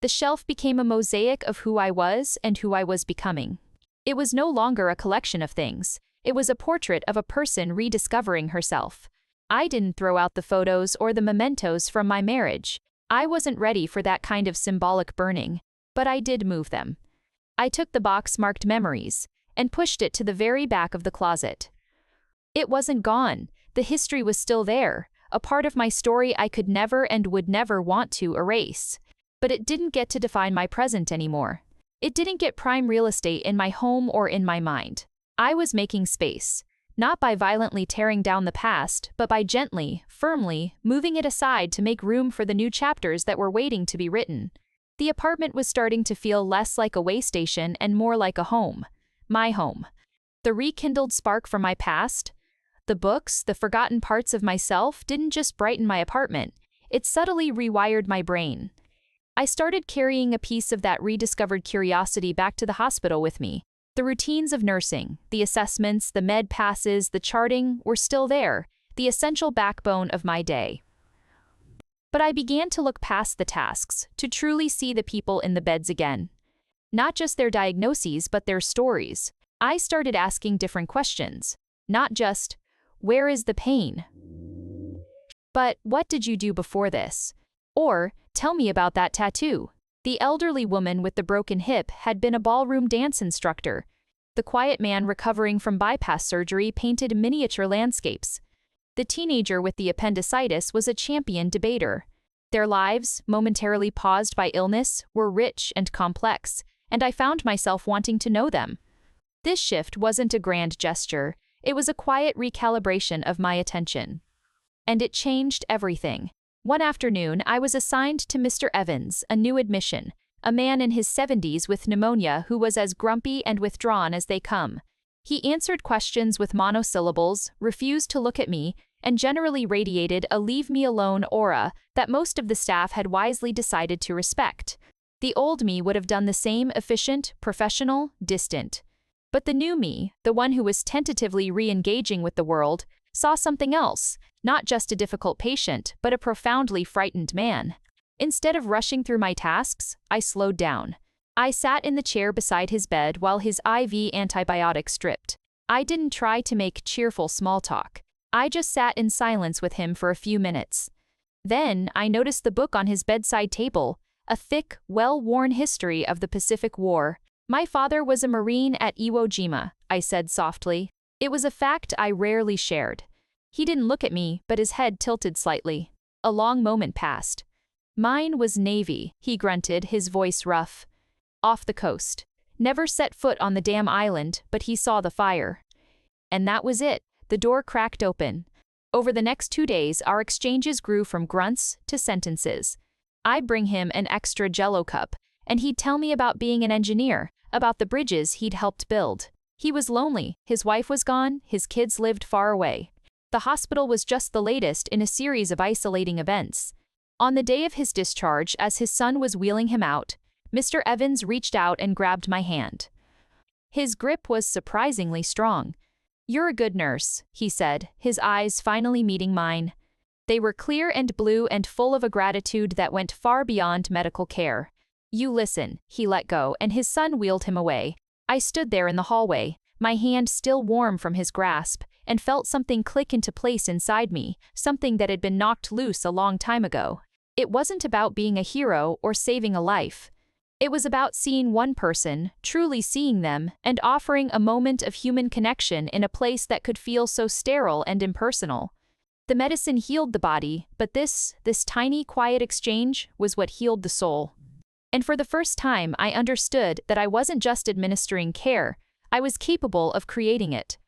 The shelf became a mosaic of who I was and who I was becoming. It was no longer a collection of things. It was a portrait of a person rediscovering herself. I didn't throw out the photos or the mementos from my marriage. I wasn't ready for that kind of symbolic burning, but I did move them. I took the box marked Memories and pushed it to the very back of the closet. It wasn't gone. The history was still there, a part of my story I could never and would never want to erase. But it didn't get to define my present anymore. It didn't get prime real estate in my home or in my mind. I was making space, not by violently tearing down the past, but by gently, firmly, moving it aside to make room for the new chapters that were waiting to be written. The apartment was starting to feel less like a way station and more like a home. My home. The rekindled spark from my past, the books, the forgotten parts of myself didn't just brighten my apartment, it subtly rewired my brain. I started carrying a piece of that rediscovered curiosity back to the hospital with me. The routines of nursing, the assessments, the med passes, the charting were still there, the essential backbone of my day. But I began to look past the tasks, to truly see the people in the beds again. Not just their diagnoses, but their stories. I started asking different questions. Not just, where is the pain? But what did you do before this? Or, tell me about that tattoo. The elderly woman with the broken hip had been a ballroom dance instructor. The quiet man recovering from bypass surgery painted miniature landscapes. The teenager with the appendicitis was a champion debater. Their lives, momentarily paused by illness, were rich and complex, and I found myself wanting to know them. This shift wasn't a grand gesture, it was a quiet recalibration of my attention. And it changed everything. One afternoon, I was assigned to Mr. Evans, a new admission, a man in his 70s with pneumonia who was as grumpy and withdrawn as they come. He answered questions with monosyllables, refused to look at me, and generally radiated a leave-me-alone aura that most of the staff had wisely decided to respect. The old me would have done the same, efficient, professional, distant. But the new me, the one who was tentatively re-engaging with the world, saw something else, not just a difficult patient, but a profoundly frightened man. Instead of rushing through my tasks, I slowed down. I sat in the chair beside his bed while his IV antibiotics dripped. I didn't try to make cheerful small talk. I just sat in silence with him for a few minutes. Then I noticed the book on his bedside table, a thick, well-worn history of the Pacific War. My father was a Marine at Iwo Jima, I said softly. It was a fact I rarely shared. He didn't look at me, but his head tilted slightly. A long moment passed. Mine was Navy, he grunted, his voice rough. Off the coast. Never set foot on the damn island, but he saw the fire. And that was it. The door cracked open. Over the next 2 days, our exchanges grew from grunts to sentences. I'd bring him an extra Jell-O cup, and he'd tell me about being an engineer, about the bridges he'd helped build. He was lonely, his wife was gone, his kids lived far away. The hospital was just the latest in a series of isolating events. On the day of his discharge, as his son was wheeling him out, Mr. Evans reached out and grabbed my hand. His grip was surprisingly strong. "You're a good nurse," he said, his eyes finally meeting mine. They were clear and blue and full of a gratitude that went far beyond medical care. "You listen," he let go, and his son wheeled him away. I stood there in the hallway, my hand still warm from his grasp, and felt something click into place inside me, something that had been knocked loose a long time ago. It wasn't about being a hero or saving a life. It was about seeing one person, truly seeing them, and offering a moment of human connection in a place that could feel so sterile and impersonal. The medicine healed the body, but this tiny, quiet exchange was what healed the soul. And for the first time, I understood that I wasn't just administering care, I was capable of creating it.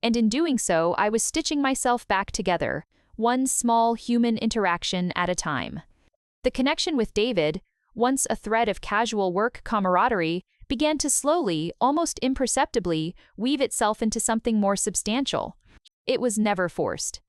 And in doing so, I was stitching myself back together, one small human interaction at a time. The connection with David, once a thread of casual work camaraderie, began to slowly, almost imperceptibly, weave itself into something more substantial. It was never forced.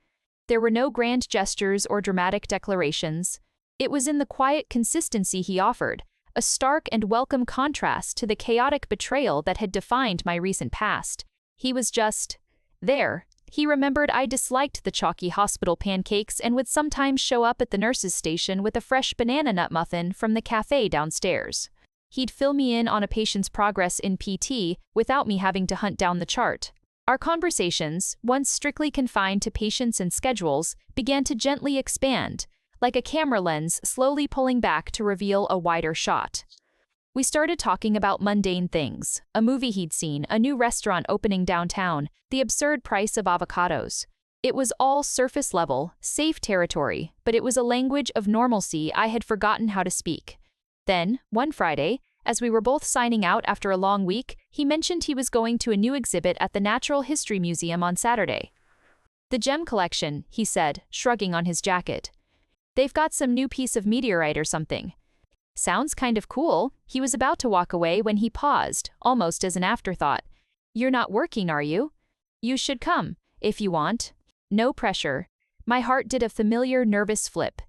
There were no grand gestures or dramatic declarations. It was in the quiet consistency he offered, a stark and welcome contrast to the chaotic betrayal that had defined my recent past. He was just there. He remembered I disliked the chalky hospital pancakes and would sometimes show up at the nurse's station with a fresh banana nut muffin from the cafe downstairs. He'd fill me in on a patient's progress in PT without me having to hunt down the chart. Our conversations, once strictly confined to patients and schedules, began to gently expand, like a camera lens slowly pulling back to reveal a wider shot. We started talking about mundane things, a movie he'd seen, a new restaurant opening downtown, the absurd price of avocados. It was all surface level, safe territory, but it was a language of normalcy I had forgotten how to speak. Then, one Friday, as we were both signing out after a long week, he mentioned he was going to a new exhibit at the Natural History Museum on Saturday. "The gem collection," he said, shrugging on his jacket. "They've got some new piece of meteorite or something." "Sounds kind of cool." He was about to walk away when he paused, almost as an afterthought. "You're not working, are you? You should come, if you want. No pressure." My heart did a familiar nervous flip.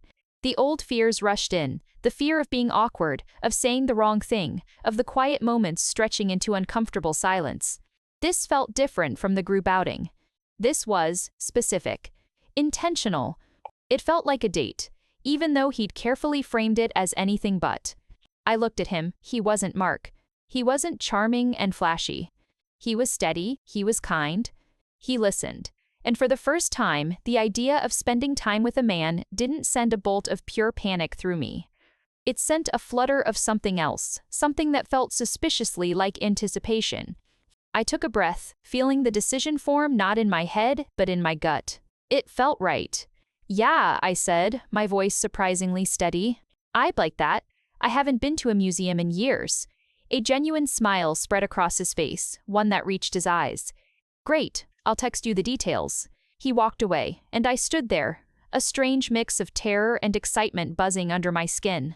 The old fears rushed in, the fear of being awkward, of saying the wrong thing, of the quiet moments stretching into uncomfortable silence. This felt different from the group outing. This was specific, intentional. It felt like a date, even though he'd carefully framed it as anything but. I looked at him. He wasn't Mark. He wasn't charming and flashy. He was steady, he was kind. He listened. And for the first time, the idea of spending time with a man didn't send a bolt of pure panic through me. It sent a flutter of something else, something that felt suspiciously like anticipation. I took a breath, feeling the decision form not in my head, but in my gut. It felt right. "Yeah," I said, my voice surprisingly steady. "I'd like that. I haven't been to a museum in years." A genuine smile spread across his face, one that reached his eyes. "Great, I'll text you the details." He walked away, and I stood there, a strange mix of terror and excitement buzzing under my skin.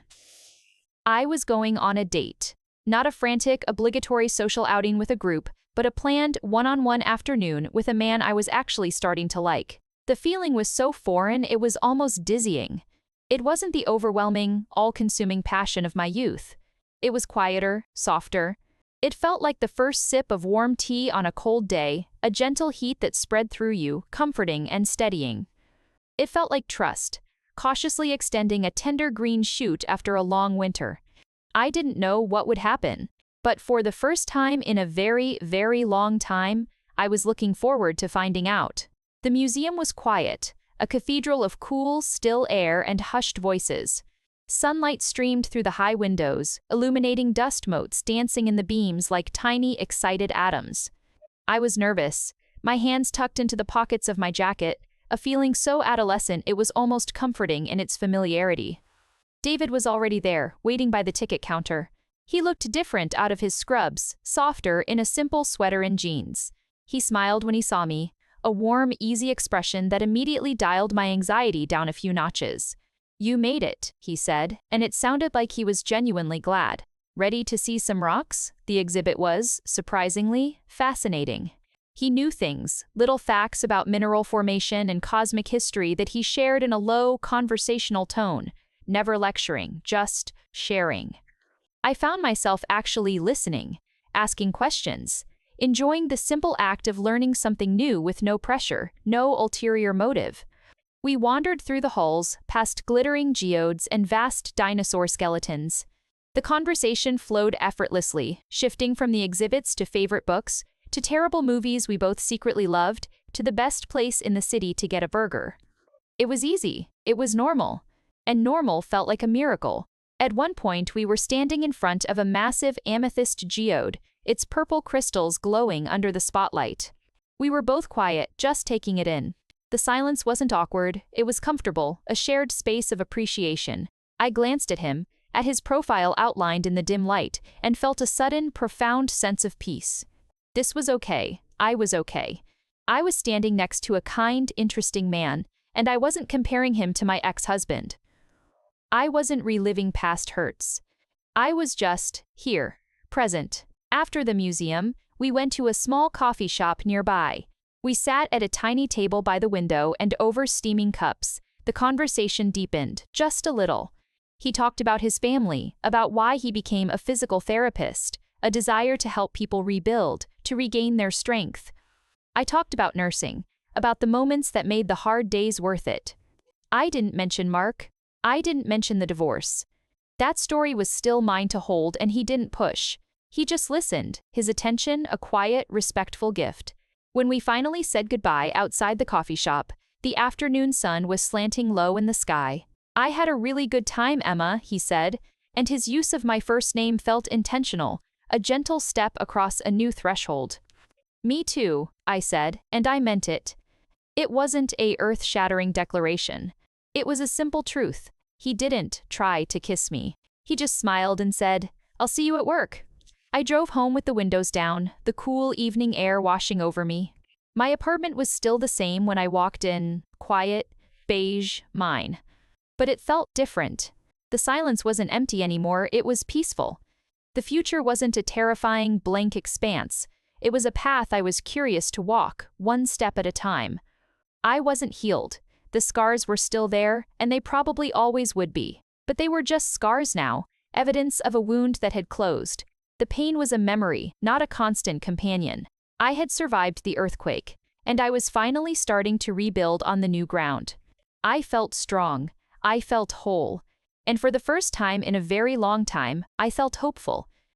I was going on a date. Not a frantic, obligatory social outing with a group, but a planned, one-on-one afternoon with a man I was actually starting to like. The feeling was so foreign it was almost dizzying. It wasn't the overwhelming, all-consuming passion of my youth. It was quieter, softer. It felt like the first sip of warm tea on a cold day, a gentle heat that spread through you, comforting and steadying. It felt like trust, cautiously extending a tender green shoot after a long winter. I didn't know what would happen, but for the first time in a very, very long time, I was looking forward to finding out. The museum was quiet, a cathedral of cool, still air and hushed voices. Sunlight streamed through the high windows, illuminating dust motes dancing in the beams like tiny, excited atoms. I was nervous, my hands tucked into the pockets of my jacket, a feeling so adolescent it was almost comforting in its familiarity. David was already there, waiting by the ticket counter. He looked different out of his scrubs, softer in a simple sweater and jeans. He smiled when he saw me, a warm, easy expression that immediately dialed my anxiety down a few notches. "You made it," he said, and it sounded like he was genuinely glad. "Ready to see some rocks?" The exhibit was, surprisingly, fascinating. He knew things, little facts about mineral formation and cosmic history that he shared in a low, conversational tone, never lecturing, just sharing. I found myself actually listening, asking questions, enjoying the simple act of learning something new with no pressure, no ulterior motive. We wandered through the halls, past glittering geodes and vast dinosaur skeletons. The conversation flowed effortlessly, shifting from the exhibits to favorite books, to terrible movies we both secretly loved, to the best place in the city to get a burger. It was easy, it was normal, and normal felt like a miracle. At one point, we were standing in front of a massive amethyst geode, its purple crystals glowing under the spotlight. We were both quiet, just taking it in. The silence wasn't awkward, it was comfortable, a shared space of appreciation. I glanced at him, at his profile outlined in the dim light, and felt a sudden, profound sense of peace. This was okay. I was okay. I was standing next to a kind, interesting man, and I wasn't comparing him to my ex-husband. I wasn't reliving past hurts. I was just here, present. After the museum, we went to a small coffee shop nearby. We sat at a tiny table by the window and over steaming cups. The conversation deepened, just a little. He talked about his family, about why he became a physical therapist, a desire to help people rebuild, to regain their strength. I talked about nursing, about the moments that made the hard days worth it. I didn't mention Mark. I didn't mention the divorce. That story was still mine to hold, and he didn't push. He just listened, his attention a quiet, respectful gift. When we finally said goodbye outside the coffee shop, the afternoon sun was slanting low in the sky. "I had a really good time, Emma," he said, and his use of my first name felt intentional, a gentle step across a new threshold. "Me too," I said, and I meant it. It wasn't a earth-shattering declaration. It was a simple truth. He didn't try to kiss me. He just smiled and said, "I'll see you at work." I drove home with the windows down, the cool evening air washing over me. My apartment was still the same when I walked in, quiet, beige, mine. But it felt different. The silence wasn't empty anymore, it was peaceful. The future wasn't a terrifying, blank expanse. It was a path I was curious to walk, one step at a time. I wasn't healed. The scars were still there, and they probably always would be. But they were just scars now, evidence of a wound that had closed. The pain was a memory, not a constant companion. I had survived the earthquake, and I was finally starting to rebuild on the new ground. I felt strong. I felt whole. And for the first time in a very long time, I felt hopeful.